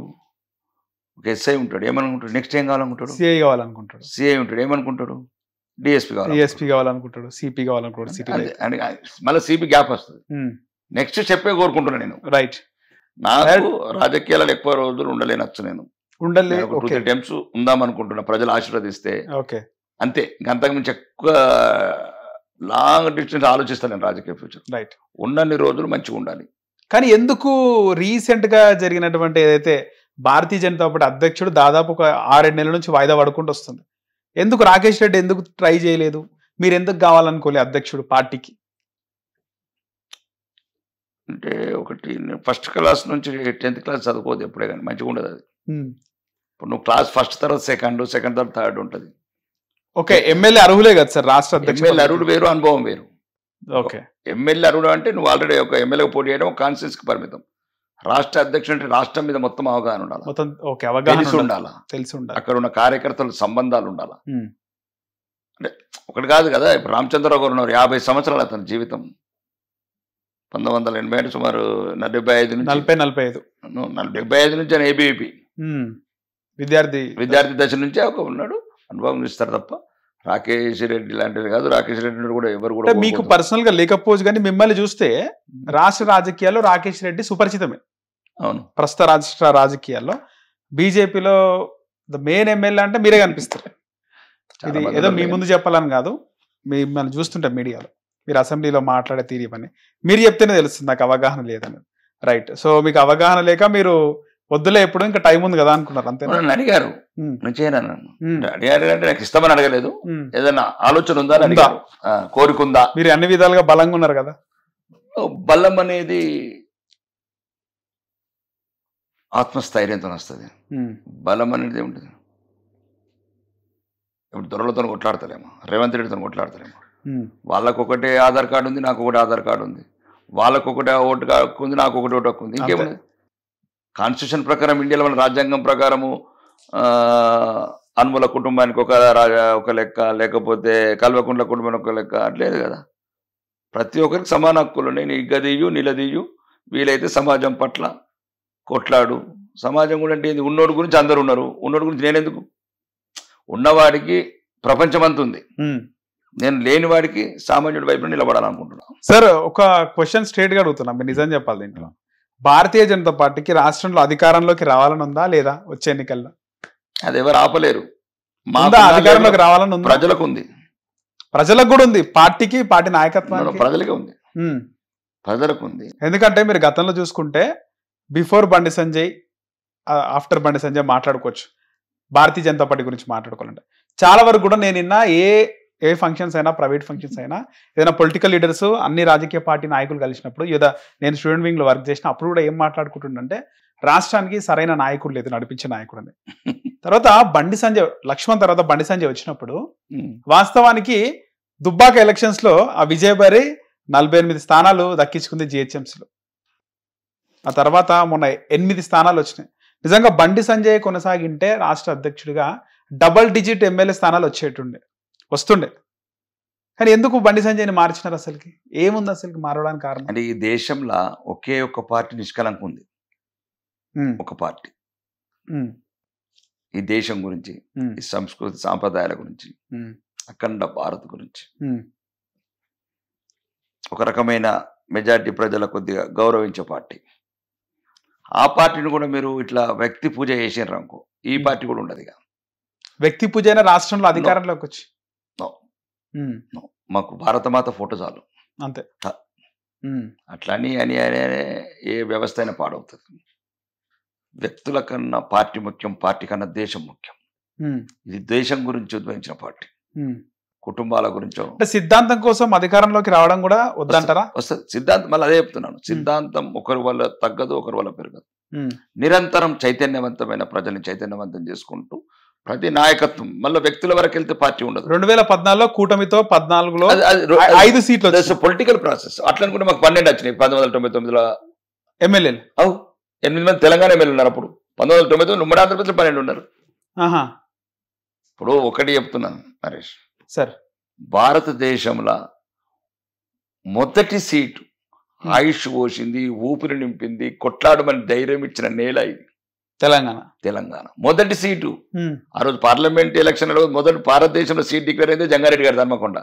ఒక ఎస్ఐ ఉంటాడు, ఏమనుకుంటాడు? నెక్స్ట్ ఏం కావాలనుకుంటాడు? సిఐ కావాలనుకుంటాడు. సిఐ ఉంటాడు, ఏమనుకుంటాడు? డిఎస్పీ కావాలనుకుంటాడు, సిపి కావాలనుకుంటాడు. సిటీ మళ్ళీ సిపి గ్యాప్ వస్తుంది. నెక్స్ట్ చెప్పే కోరుకుంటున్నాను నేను. రైట్. నాకు రాజకీయాలలో ఎక్కువ రోజులు ఉండలేనచ్చు నేను. ఉండాలి. నేను ఒక 2-3 టైమ్స్ ఉందాం అనుకుంటున్నా, ప్రజలు ఆశీర్వదిస్తే ఓకే. అంతే. అంతకు మించి ఎక్కువ లాంగ్ డిస్టెన్స్ ఆలోచిస్తాను నేను రాజకీయ ఫ్యూచర్. రైట్. ఉన్నన్ని రోజులు మంచిగా ఉండాలి. కానీ ఎందుకు రీసెంట్ గా జరిగినటువంటి ఏదైతే భారతీయ జనతా పార్టీ అధ్యక్షుడు దాదాపు ఒక 6-7 నెలల నుంచి వాయిదా పడుకుంటూ వస్తుంది, ఎందుకు రాకేష్ రెడ్డి ఎందుకు ట్రై చేయలేదు? మీరు ఎందుకు కావాలనుకోలే అధ్యక్షుడు పార్టీకి? అంటే ఒకటి ఫస్ట్ క్లాస్ నుంచి 10th క్లాస్ చదువుకోదు ఎప్పుడే కానీ, మంచిగా ఉండదు అది. ఇప్పుడు నువ్వు క్లాస్ ఫస్ట్ తర్వాత సెకండ్ తర్వాత థర్డ్ ఉంటుంది. ఓకే. ఎమ్మెల్యే అర్హులే కదా సార్ రాష్ట్ర అధ్యక్షుడు? ఎమ్మెల్యే అర్హుడు వేరు, అనుభవం వేరు. ఓకే. ఎమ్మెల్యే అర్హుడు అంటే నువ్వు ఆల్రెడీ ఒక ఎమ్మెల్యే పోటీ చేయడం కాన్స్టిట్యూన్సీకి పరిమితం. రాష్ట్ర అధ్యక్షుడు అంటే రాష్ట్రం మీద మొత్తం అవగాహన ఉండాలి, మొత్తం ఓకే అవగాహన ఉండాలి, తెలిసి ఉండాలి, అక్కడ ఉన్న కార్యకర్తల సంబంధాలు ఉండాలి. అంటే ఒకటి కాదు కదా. ఇప్పుడు రామచంద్రరావు గారు ఉన్నారు, 50 సంవత్సరాలు అతని జీవితం. 1980 అంటే సుమారు 75 నుంచి 75 నుంచి ఆయన ఏబీవీపీ విద్యార్థి దశ నుంచే ఒక ఉన్నాడు, అనుభవం ఇస్తారు తప్ప. రాకేష్ రెడ్డి లాంటిది కాదు. రాకేష్ రెడ్డి కూడా ఎవరు కూడా మీకు పర్సనల్ గా లేకపోవచ్చు, కానీ మిమ్మల్ని చూస్తే రాష్ట్ర రాజకీయాల్లో రాకేష్ రెడ్డి సుపరిచితమే. అవును. ప్రస్తుత రాష్ట్ర రాజకీయాల్లో బీజేపీలో ద మెయిన్ ఎమ్మెల్యే అంటే మీరే కనిపిస్తారు. ఇది ఏదో మీ ముందు చెప్పాలని కాదు, మిమ్మల్ని చూస్తుంటే మీడియాలో మీరు అసెంబ్లీలో మాట్లాడే తీరు ఇవన్నీ మీరు చెప్తేనే తెలుస్తుంది నాకు అవగాహన లేదని. రైట్. సో మీకు అవగాహన లేక మీరు వద్దులే ఎప్పుడు ఇంకా టైం ఉంది కదా అనుకున్నారు అంతే. నన్ను అడిగారు, నేను చేయను అడిగారు అంటే నాకు ఇష్టమని అడగలేదు, ఏదైనా ఆలోచన ఉందా అని అడిగారు, కోరికుందా. మీరు అన్ని విధాలుగా బలంగా ఉన్నారు కదా. బలం అనేది ఆత్మస్థైర్యంతో వస్తుంది. బలం అనేది ఏముంటుంది? ఇప్పుడు దొరలతో కొట్లాడతారేమో, రేవంత్ రెడ్డితో కొట్లాడతారేమో. వాళ్ళకొకటే ఆధార్ కార్డు ఉంది, నాకు ఒకటి ఆధార్ కార్డు ఉంది. వాళ్ళకొకటే ఓటు హక్కు ఉంది, నాకు ఒకటి ఓటు హక్కు ఉంది. ఇంకేముంది? కాన్స్టిట్యూషన్ ప్రకారం ఇండియాలో మన రాజ్యాంగం ప్రకారము అనుముల కుటుంబానికి ఒక లెక్క, లేకపోతే కల్వకుంట్ల కుటుంబానికి ఒక లెక్క, అట్లేదు కదా. ప్రతి ఒక్కరికి సమాన హక్కులు ఉన్నాయి. నీ గదియు నిలదీయు, వీలైతే సమాజం పట్ల కొట్లాడు. సమాజం కూడా అంటే ఉన్నోడి గురించి అందరు ఉన్నారు, ఉన్నోడి గురించి నేనెందుకు? ఉన్నవాడికి ప్రపంచం అంత ఉంది, నేను లేని వాడికి సామాన్యుడి వైపు నిలబడాలనుకుంటున్నాను. సార్ ఒక క్వశ్చన్ స్ట్రేట్ గా అడుగుతున్నా, మీరు నిజం చెప్పాలి. దీంట్లో భారతీయ జనతా పార్టీకి రాష్ట్రంలో అధికారంలోకి రావాలని ఉందా లేదా? వచ్చే ఎన్నికల్లో అది ఎవరు ఆపలేరు. అధికారంలోకి రావాలని ఉంది, ప్రజలకు ఉంది, ప్రజలకు కూడా ఉంది, పార్టీకి పార్టీ నాయకత్వానికి ప్రజలకే ఉంది, ప్రజలకు ఉంది. ఎందుకంటే మీరు గతంలో చూసుకుంటే బిఫోర్ బండి సంజయ్, ఆఫ్టర్ బండి సంజయ్ మాట్లాడుకోవచ్చు. భారతీయ జనతా పార్టీ గురించి మాట్లాడుకోవాలంటే చాలా వరకు కూడా నేను నిన్న ఏ ఫంక్షన్స్ అయినా, ప్రైవేట్ ఫంక్షన్స్ అయినా, ఏదైనా పొలిటికల్ లీడర్స్ అన్ని రాజకీయ పార్టీ నాయకులు కలిసినప్పుడు, ఏదో నేను స్టూడెంట్ వింగ్ లో వర్క్ చేసిన అప్పుడు కూడా ఏం మాట్లాడుకుంటుండంటే రాష్ట్రానికి సరైన నాయకుడు లేదు, నడిపించే నాయకుడు అని. తర్వాత బండి సంజయ్, లక్ష్మణ్ తర్వాత బండి సంజయ్ వచ్చినప్పుడు వాస్తవానికి దుబ్బాక ఎలక్షన్స్ లో ఆ విజయభారి 48 స్థానాలు దక్కించుకుంది జిహెచ్ఎంసీలో. ఆ తర్వాత మొన్న 8 స్థానాలు వచ్చినాయి. నిజంగా బండి సంజయ్ కొనసాగింటే రాష్ట్ర అధ్యక్షుడిగా డబల్ డిజిట్ ఎమ్మెల్యే స్థానాలు వస్తుండే. కానీ ఎందుకు బండి సంజయ్ని మార్చినారు? అసలుకి ఏముంది అసలుకి మారడానికి కారణం? అంటే ఈ దేశంలో ఒకే ఒక్క పార్టీ నిష్కలంకం ఉంది, ఒక పార్టీ. ఈ దేశం గురించి, ఈ సంస్కృతి సాంప్రదాయాల గురించి, అఖండ భారత్ గురించి ఒక రకమైన మెజారిటీ ప్రజల కొద్దిగా గౌరవించే పార్టీ. ఆ పార్టీని కూడా మీరు ఇట్లా వ్యక్తి పూజ చేసారు అనుకో, ఈ పార్టీ కూడా ఉండదు. వ్యక్తి పూజ అయినా రాష్ట్రంలో అధికారంలోకి వచ్చి మాకు భారతమాత ఫోటో చాలు అంతే. అట్లా అని ఏ వ్యవస్థ అయినా పాడవుతుంది. వ్యక్తుల కన్నా పార్టీ ముఖ్యం, పార్టీ కన్నా దేశం ముఖ్యం. ఇది దేశం గురించి ఉద్భవించిన పార్టీ, కుటుంబాల గురించో. అంటే సిద్ధాంతం కోసం అధికారంలోకి రావడం కూడా వద్దంటారా? వస్తుంది సిద్ధాంతం. మళ్ళీ అదే చెప్తున్నాను, సిద్ధాంతం ఒకరి వల్ల తగ్గదు, ఒకరి వల్ల పెరగదు. నిరంతరం చైతన్యవంతమైన ప్రజల్ని చైతన్యవంతం చేసుకుంటూ ప్రతి నాయకత్వం, మళ్ళీ వ్యక్తుల వరకు వెళ్తే పార్టీ ఉండదు. 2014లో కూటమితో 14లో 5 సీట్లు పొలిటికల్ ప్రాసెస్. అట్లా అనుకుంటే మాకు 12 వచ్చినాయి 1999లో ఎమ్మెల్యేలు. 8 మంది తెలంగాణ ఎమ్మెల్యేలు ఉన్నారు. అప్పుడు 1999 ఉమ్మడి ఆంధ్రప్రదేశ్లో 12 ఉన్నారు. ఇప్పుడు ఒకటి చెప్తున్నాను నరేష్ సార్, భారతదేశంలో మొదటి సీటు ఆయుష్ పోసింది, ఊపిరి నింపింది, కొట్లాడమని ధైర్యం ఇచ్చిన నేల ఇది తెలంగాణ. మొదటి సీటు ఆ రోజు పార్లమెంట్ ఎలక్షన్ మొదటి భారతదేశంలో సీట్ డిక్లేర్ అయితే జంగారెడ్డి గారు ధర్మకొండ.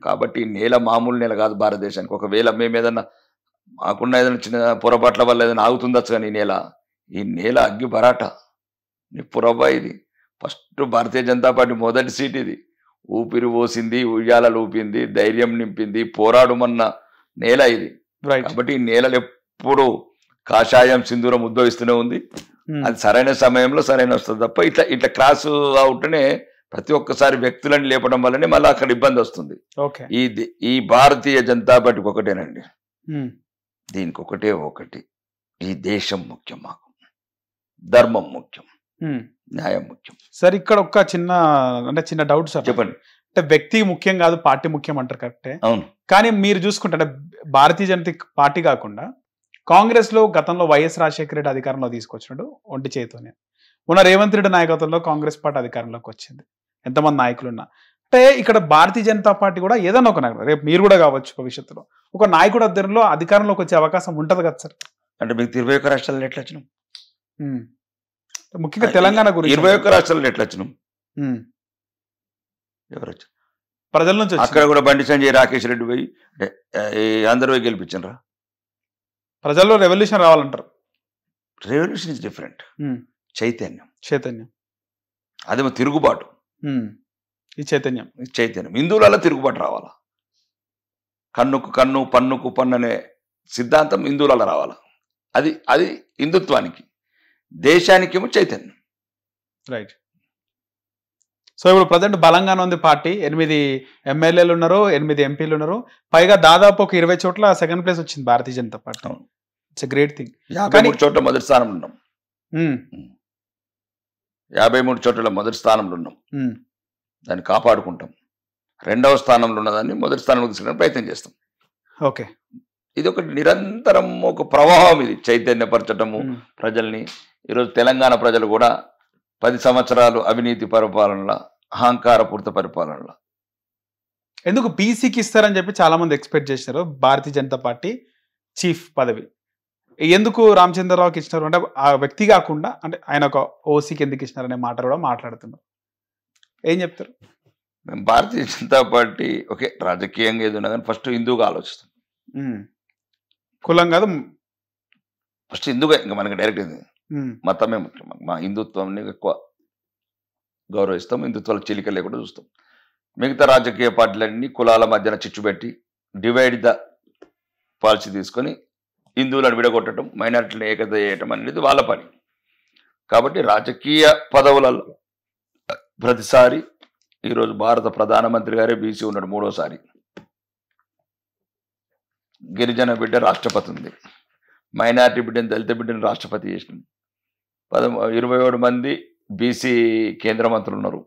కాబట్టి నేల మామూలు నేల కాదు భారతదేశానికి. ఒకవేళ మేము ఏదన్నా మాకున్న ఏదైనా చిన్న పొరపాట్ల వల్ల ఏదైనా ఆగుతుందచ్చు కానీ ఈ నేల అగ్గి బరాట. నిప్పురవ్వ ఇది. ఫస్ట్ భారతీయ జనతా పార్టీ మొదటి సీట్ ఇది. ఊపిరి పోసింది, ఉయ్యాలలు ఊపింది, ధైర్యం నింపింది, పోరాడుమన్న నేల ఇది. కాబట్టి ఈ నేలలు ఎప్పుడు కాషాయం సింధూరం ఉద్భవిస్తూనే ఉంది. అది సరైన సమయంలో సరైన వస్తుంది తప్ప ఇట్లా ఇట్లా క్రాస్ అవుతూనే ప్రతి ఒక్కసారి వ్యక్తులను లేపడం వల్లనే మళ్ళీ అక్కడ ఇబ్బంది వస్తుంది. ఈ భారతీయ జనతా పార్టీకి ఒకటేనండి, దీనికి ఒకటి, ఈ దేశం ముఖ్యం, మాకు ధర్మం ముఖ్యం, న్యాయం ముఖ్యం. సార్ ఇక్కడ ఒక చిన్న డౌట్ సార్, చెప్పండి. అంటే వ్యక్తి ముఖ్యం కాదు పార్టీ ముఖ్యం అంటారు, కరెక్టే. అవును. కానీ మీరు చూసుకుంటే అంటే భారతీయ జనతా పార్టీ కాకుండా కాంగ్రెస్ లో గతంలో వైఎస్ రాజశేఖర రెడ్డి అధికారంలో తీసుకొచ్చినాడు ఒంటి చేతితోనే. ఉన్న రేవంత్ రెడ్డి నాయకత్వంలో కాంగ్రెస్ పార్టీ అధికారంలోకి వచ్చింది. ఎంతమంది నాయకులు ఉన్నా అంటే ఇక్కడ భారతీయ జనతా పార్టీ కూడా ఏదన్నా ఒక నాయకుడు, రేపు మీరు కూడా కావచ్చు భవిష్యత్తులో ఒక నాయకుడు అద్దరిలో అధికారంలోకి వచ్చే అవకాశం ఉంటుంది కదా సార్. అంటే మీకు 21 రాష్ట్రాల్లో ఎట్లా వచ్చినాం? ముఖ్యంగా తెలంగాణ గురించి 21 రాష్ట్రాల్లో ఎట్లా వచ్చినాం? ఎవరు వచ్చారు? ప్రజల నుంచి. అక్కడ కూడా బండి సంజయ్, రాకేష్ రెడ్డి పోయి అందరూ పోయి గెలిపించరా? ప్రజల్లో రెవల్యూషన్ రావాలంటారు. Revolution is different. చైతన్యం అదేమో తిరుగుబాటు. ఈ చైతన్యం హిందువులలో తిరుగుబాటు రావాలా. కన్నుకు కన్ను, పన్నుకు పన్ను అనే సిద్ధాంతం హిందువులలో రావాలా. అది హిందుత్వానికి. దేశానికేమో చైతన్యం. రైట్. సో ఇప్పుడు ప్రజెంట్ బలంగానే ఉంది పార్టీ. 8 ఎమ్మెల్యేలు ఉన్నారు, 8 ఎంపీలు ఉన్నారు. పైగా దాదాపు ఒక 20 చోట్ల సెకండ్ ప్లేస్ వచ్చింది Bharatiya Janata Party. It's a great thing. 53 చోట్ల మొదటి స్థానంలో ఉన్నాం. 53 చోట్ల మొదటి స్థానంలో ఉన్నాం. దాన్ని కాపాడుకుంటాం. 2వ స్థానంలో ఉన్నదాన్ని మొదటి స్థానంలో తీసుకునే ప్రయత్నం చేస్తాం. ఓకే. ఇది ఒక నిరంతరం ఒక ప్రవాహం. ఇది చైతన్యపరచటము ప్రజల్ని. ఈరోజు తెలంగాణ ప్రజలు కూడా 10 సంవత్సరాలు అవినీతి పరిపాలనలో, అహంకారపూరిత పరిపాలనలో ఎందుకు బీసీకి ఇస్తారని చెప్పి చాలా మంది ఎక్స్పెక్ట్ చేశారు. భారతీయ జనతా పార్టీ చీఫ్ పదవి ఎందుకు రామచంద్రరావుకి ఇచ్చినారు అంటే ఆ వ్యక్తి కాకుండా అంటే ఆయన ఒక ఓసీకి ఎందుకు ఇచ్చినారు అనే మాట కూడా మాట్లాడుతున్నారు. ఏం చెప్తారు? మేము భారతీయ జనతా పార్టీ ఓకే రాజకీయంగా ఏదైనా కానీ ఫస్ట్ హిందూగా ఆలోచిస్తాం. కులం కాదు, ఫస్ట్ హిందూగా. ఇంకా మనకి డైరెక్ట్ మతమే ముఖ్యం. మా హిందుత్వాన్ని ఎక్కువ గౌరవిస్తాం. హిందుత్వాలకు చీలిక లేకుండా చూస్తాం. మిగతా రాజకీయ పార్టీలన్నీ కులాల మధ్యన చిచ్చు పెట్టి డివైడ్ ద పాలసీ తీసుకొని హిందువులను విడగొట్టడం, మైనారిటీలను ఏకత చేయటం అనేది వాళ్ళ పని. కాబట్టి రాజకీయ పదవులలో ప్రతిసారి ఈరోజు భారత ప్రధానమంత్రి గారే బీసీ ఉన్నాడు 3వసారి. గిరిజన బిడ్డ రాష్ట్రపతి ఉంది. మైనారిటీ బిడ్డని, దళిత బిడ్డని రాష్ట్రపతి చేసినాం. 27 మంది బీసీ కేంద్ర మంత్రులు ఉన్నారు,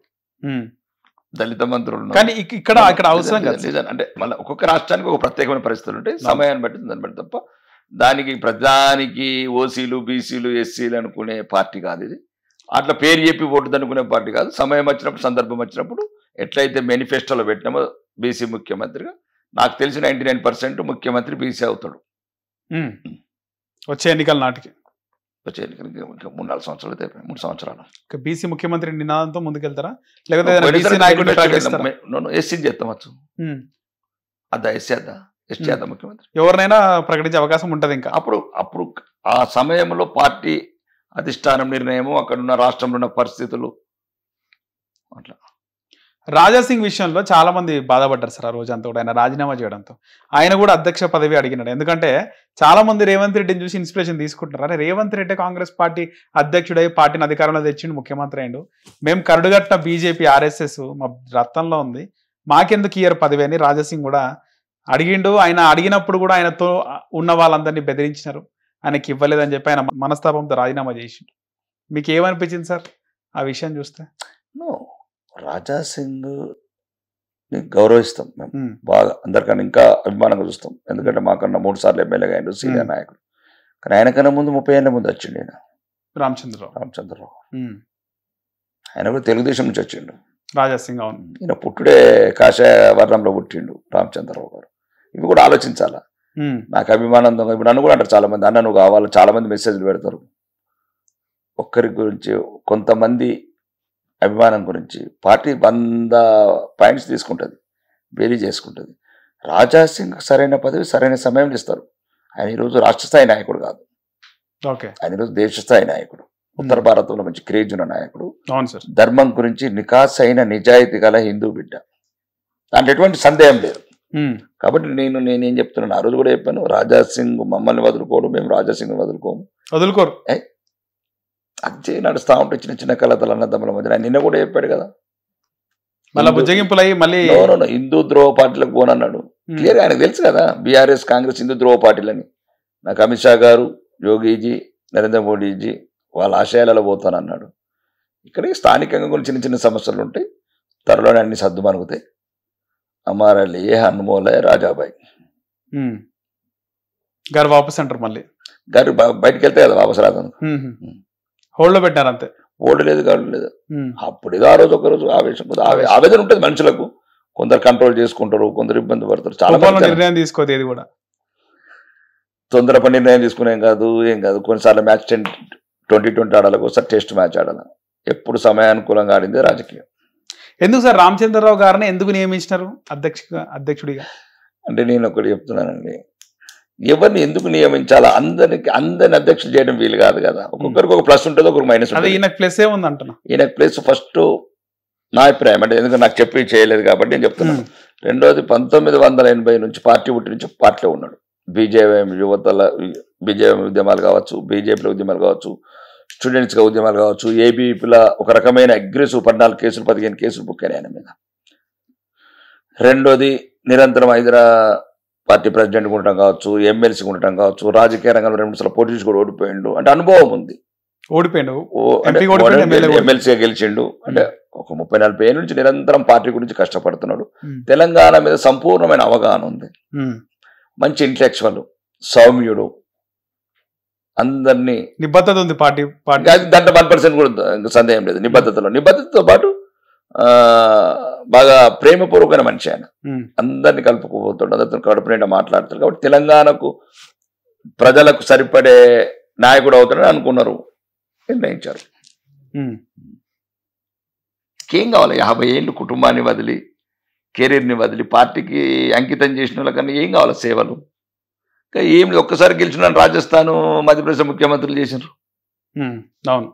దళిత మంత్రులు ఉన్నారు. కానీ ఇక్కడ అవసరం అంటే మళ్ళీ ఒక్కొక్క రాష్ట్రానికి ఒక ప్రత్యేకమైన పరిస్థితులు ఉంటాయి. సమయాన్ని బట్టి దాన్ని బట్టి తప్ప దానికి ప్రధానికి ఓసీలు, బీసీలు, ఎస్సీలు అనుకునే పార్టీ కాదు ఇది. అట్లా పేరు చెప్పి ఓటు అనుకునే పార్టీ కాదు. సమయం వచ్చినప్పుడు, సందర్భం వచ్చినప్పుడు ఎట్లయితే మేనిఫెస్టోలో పెట్టినామో బీసీ ముఖ్యమంత్రిగా, నాకు తెలిసి 99% ముఖ్యమంత్రి బీసీ అవుతాడు వచ్చే ఎన్నికల నాటికి. వచ్చే ఎన్నికలకి 3-4 సంవత్సరాలు అయితే 3 సంవత్సరాలు బీసీ ముఖ్యమంత్రి నినాదంతో ముందుకెళ్తారా? ఎస్సీ చేస్తామచ్చు. అదా ఎస్సీ అదా ఎస్టీ అదా ముఖ్యమంత్రి ఎవరినైనా ప్రకటించే అవకాశం ఉంటుంది. ఇంకా అప్పుడు ఆ సమయంలో పార్టీ అధిష్టానం నిర్ణయము, అక్కడున్న రాష్ట్రంలో ఉన్న పరిస్థితులు అట్లా. రాజాసింగ్ విషయంలో చాలా మంది బాధపడ్డారు సార్ ఆ రోజంతా కూడా ఆయన రాజీనామా చేయడంతో. ఆయన కూడా అధ్యక్ష పదవి అడిగినాడు. ఎందుకంటే చాలా మంది రేవంత్ రెడ్డిని చూసి ఇన్స్పిరేషన్ తీసుకుంటున్నారు. అరే రేవంత్ రెడ్డి కాంగ్రెస్ పార్టీ అధ్యక్షుడై పార్టీని అధికారంలో తెచ్చిండు, ముఖ్యమంత్రి అయిండు. మేము కరడుగట్టిన బీజేపీ ఆర్ఎస్ఎస్ మా రక్తంలో ఉంది, మాకెందుకు ఇయ్యరు పదవి అని రాజాసింగ్ కూడా అడిగిండు. ఆయన అడిగినప్పుడు కూడా ఆయనతో ఉన్న వాళ్ళందరినీ బెదిరించినారు, ఆయనకి ఇవ్వలేదని చెప్పి ఆయన మనస్తాపంతో రాజీనామా చేసిండు. మీకు ఏమనిపించింది సార్ ఆ విషయం చూస్తే? రాజాసింగ్ గౌరవిస్తాం మేము బాగా, అందరికన్నా ఇంకా అభిమానంగా చూస్తాం. ఎందుకంటే మాకన్నా 3 సార్లు ఎమ్మెల్యేగా అయ్యాడు, సీనియర్ నాయకుడు. కానీ ఆయనకన్నా ముందు 30 ఏళ్ళ ముందు వచ్చిండు ఆయన రామచంద్రరావు. ఆయన కూడా తెలుగుదేశం నుంచి వచ్చిండు. రాజాసింగ్ అవును, ఈయన పుట్టుడే కాషాయ వర్ణంలో పుట్టిండు రామచంద్రరావు గారు. ఇవి కూడా ఆలోచించాలా. నాకు అభిమానం ఇప్పుడు నన్ను కూడా అంటారు చాలా మంది, అన్న నువ్వు కావాలి. చాలా మంది మెసేజ్లు పెడతారు ఒక్కరి గురించి. కొంతమంది అభిమానం గురించి పార్టీ 100 పాయింట్స్ తీసుకుంటుంది, బేరీ చేసుకుంటుంది. రాజాసింగ్ సరైన పదవి సరైన సమయంలో ఇస్తారు. ఆయన ఈరోజు రాష్ట్ర స్థాయి నాయకుడు కాదు, ఆయన ఈరోజు దేశ స్థాయి నాయకుడు, ఉత్తర భారతంలో మంచి క్రేజ్ ఉన్న నాయకుడు. అవును సార్. ధర్మం గురించి నికాస్ అయిన నిజాయితీ గల హిందూ బిడ్డ, దాంట్లో ఎటువంటి సందేహం లేదు. కాబట్టి నేనేం చెప్తున్నాను, ఆ రోజు కూడా చెప్పాను, రాజాసింగ్ మమ్మల్ని వదులుకోడు, మేము రాజాసింగ్ వదులుకోరు. అది నడుస్తా ఉంటే చిన్న చిన్న కలతలు అన్నదమ్ముల మధ్య నిన్న కూడా చెప్పాడు కదా, హిందూ ద్రోవ పార్టీలకు పోనన్నాడు. క్లియర్ గా ఆయనకు తెలుసు కదా, బీఆర్ఎస్ కాంగ్రెస్ హిందూ ద్రోవ పార్టీలని. నాకు అమిత్ షా గారు, యోగీజీ, నరేంద్ర మోడీజీ వాళ్ళ ఆశయాలలో పోతానన్నాడు. ఇక్కడికి స్థానికంగా కొన్ని చిన్న చిన్న సమస్యలు ఉంటాయి, త్వరలోనే అన్ని సర్దు మనుగుతాయి. हमारा लिए अनमोल है రాజాబాయి గారు వాపస్ అంటారు, మళ్ళీ గారు బయటకు వెళ్తే కదా వాపస్ రాదు, హోల్డ్ లో పెట్టారు అంతే. హోల్డ్ లేదు, గాడు లేదు. అప్పుడు ఏదో ఆ రోజు ఒక రోజు ఆవేశం, ఆవేదన ఉంటుంది మనుషులకు. కొందరు కంట్రోల్ చేసుకుంటారు, కొందరు ఇబ్బంది పడతారు. చాలా నిర్ణయం తీసుకోదు, ఏది కూడా తొందరపడి నిర్ణయం తీసుకునేం కాదు, ఏం కాదు. కొన్నిసార్లు మ్యాచ్ 2020 ఆడాలి, ఒకసారి టెస్ట్ మ్యాచ్ ఆడాలి. ఎప్పుడు సమయానుకూలంగా ఆడింది రాజకీయం. ఎందుకు సార్ రామచంద్రరావు గారిని ఎందుకు నియమించినారు అధ్యక్షుడిగా? అంటే నేను ఒకటి చెప్తున్నానండి, ఎవరిని ఎందుకు నియమించాలా, అందరిని అధ్యక్షుడు చేయడం వీలు కాదు కదా. ఒక్కొక్కరికి ఒక ప్లస్ ఉంటుంది, ఒకరికి మైనస్ ఉంటుంది. ఈయనకు ప్లస్ ఏముంది అంటున్నా, ఈయనకు ప్లస్ ఫస్ట్ నా అభిప్రాయం అంటే, ఎందుకంటే నాకు చెప్పి చేయలేదు కాబట్టి నేను చెప్తున్నాను. రెండోది 1980 నుంచి పార్టీ పుట్టి నుంచి పార్టీలో ఉన్నాడు. బీజేఎం యువతల బీజేఎం ఉద్యమాలు కావచ్చు, బీజేపీలో ఉద్యమాలు కావచ్చు, స్టూడెంట్స్గా ఉద్యమాలు కావచ్చు, ఏబీపీల ఒక రకమైన అగ్రెసివ్ 14 కేసులు 15 కేసులు బుక్ అయినాయి ఆయన మీద. రెండోది నిరంతరం హైదరాబాద్ పార్టీ ప్రెసిడెంట్ ఉండటం కావచ్చు, ఎమ్మెల్సీ ఉండటం కావచ్చు, రాజకీయ రంగంలో 2 సార్లు పోటీ చేసి కూడా ఓడిపోయిండు. అంటే అనుభవం ఉంది, ఎమ్మెల్సీగా గెలిచిండు. అంటే ఒక 30-40 ఏళ్ళ నుంచి నిరంతరం పార్టీ గురించి కష్టపడుతున్నాడు. తెలంగాణ మీద సంపూర్ణమైన అవగాహన ఉంది, మంచి ఇంటలెక్చువల్, సౌమ్యుడు, అందరినీ నిబద్ధత ఉంది పార్టీ దాంట్లో 1% కూడా సందేహం లేదు. నిబద్ధతతో పాటు బాగా ప్రేమపూర్వకమైన మనిషి ఆయన, అందరినీ కలుపుకుపోతాడు, అందరితో కడుపు నిండా మాట్లాడతాడు. కాబట్టి తెలంగాణకు ప్రజలకు సరిపడే నాయకుడు అవుతాడని అనుకున్నారు, నిర్ణయించారు. ఏం కావాలి, 50 ఏళ్ళు కుటుంబాన్ని వదిలి, కెరీర్ని వదిలి పార్టీకి అంకితం చేసిన వాళ్ళకన్నా ఏం కావాలి సేవలు? ఏం ఒక్కసారి గెలిచిన రాజస్థాన్, మధ్యప్రదేశ్ ముఖ్యమంత్రులు చేసినారు. అవును,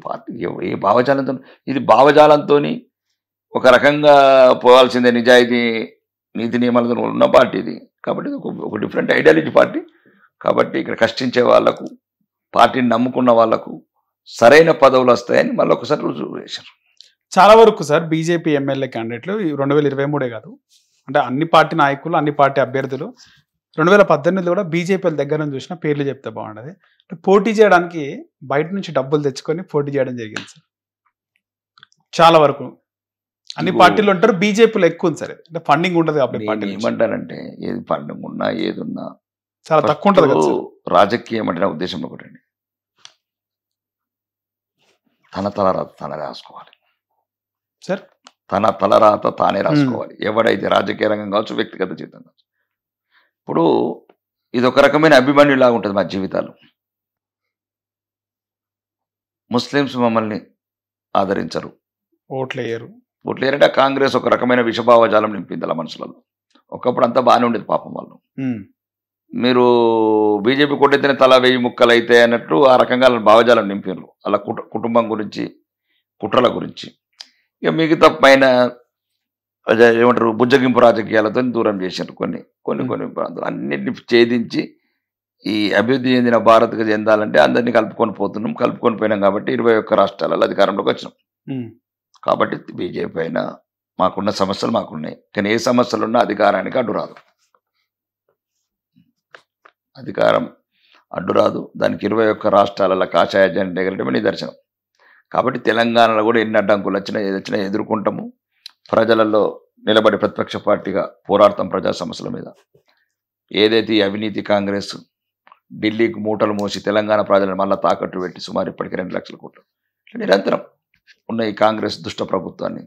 పార్టీ ఏ భావజాలంతో, ఇది భావజాలంతో ఒక రకంగా పోవాల్సిందే, నిజాయితీ నీతి నియమాలతో ఉన్న పార్టీ ఇది. కాబట్టి ఒక డిఫరెంట్ ఐడియాలజీ పార్టీ. కాబట్టి ఇక్కడ కష్టించే వాళ్లకు, పార్టీని నమ్ముకున్న వాళ్లకు సరైన పదవులు వస్తాయని మళ్ళీ ఒకసారి రుజువు చేశారు. చాలా వరకు సార్ బీజేపీ ఎమ్మెల్యే క్యాండిడేట్లు 2023 కాదు, అంటే అన్ని పార్టీ నాయకులు, అన్ని పార్టీ అభ్యర్థులు 2018 కూడా బీజేపీ దగ్గర నుంచి చూసిన పేర్లు చెప్తే బాగుండదు. పోటీ చేయడానికి బయట నుంచి డబ్బులు తెచ్చుకొని పోటీ చేయడం జరిగింది సార్. చాలా వరకు అన్ని పార్టీలు ఉంటారు, బీజేపీలో ఎక్కువ ఉంది సార్. అంటే ఫండింగ్ ఉండదు కాబట్టి పార్టీ. ఏమంటారంటే ఏది ఫండింగ్ ఉన్నా ఏది ఉన్నా చాలా తక్కువ ఉంటుంది కదా. రాజకీయం అంటే నా ఉద్దేశం ఒకటండి, తన తలరాత తానే రాసుకోవాలి సార్, తన తలరాత తానే రాసుకోవాలి. ఎవడైతే రాజకీయ రంగం కావచ్చు, వ్యక్తిగత జీవితం కావచ్చు. ఇప్పుడు ఇది ఒక రకమైన అభిమన్యులాగా ఉంటుంది మా జీవితాలు. ముస్లిమ్స్ మమ్మల్ని ఆదరించరు, ఓట్లేయరంటే కాంగ్రెస్ ఒక రకమైన విషభావజాలం నింపింది అలా మనుషులలో. ఒకప్పుడు అంతా బాగానే ఉండేది పాపం వాళ్ళు. మీరు బీజేపీ కొట్టయితేనే తల 1000 ముక్కలు అయితే అన్నట్టు ఆ రకంగా భావజాలం నింపారు. అలా కుటుంబం గురించి, కుట్రల గురించి. ఇక మిగతా పైన ఏమంటారు బుజ్జగింపు రాజకీయాలతో దూరం చేశారు. కొన్ని ప్రాంతాలు అన్నింటినీ ఛేదించి ఈ అభివృద్ధి చెందిన భారత్కి చెందాలంటే అందరినీ కలుపుకొని పోయినాం. కాబట్టి 21 రాష్ట్రాలలో అధికారంలోకి వచ్చినాం. కాబట్టి బీజేపీ అయినా మాకున్న సమస్యలు మాకున్నాయి, కానీ ఏ సమస్యలు ఉన్నా అధికారానికి అడ్డురాదు. అధికారం అడ్డురాదు, దానికి 21 రాష్ట్రాలలో కాషాయ జెండా ఎగరడమే నిదర్శనం. కాబట్టి తెలంగాణలో కూడా ఎన్ని అడ్డంకులు వచ్చినా ఏది వచ్చినా ఎదుర్కొంటాము. ప్రజలలో నిలబడి ప్రతిపక్ష పార్టీగా పోరాడతాం ప్రజా సమస్యల మీద. ఏదైతే ఈ అవినీతి కాంగ్రెస్ ఢిల్లీకి మూటలు మోసి తెలంగాణ ప్రజలను మళ్ళీ తాకట్టు పెట్టి సుమారు ఇప్పటికీ 2 లక్షల కోట్లు నిరంతరం ఉన్న ఈ కాంగ్రెస్ దుష్ట ప్రభుత్వాన్ని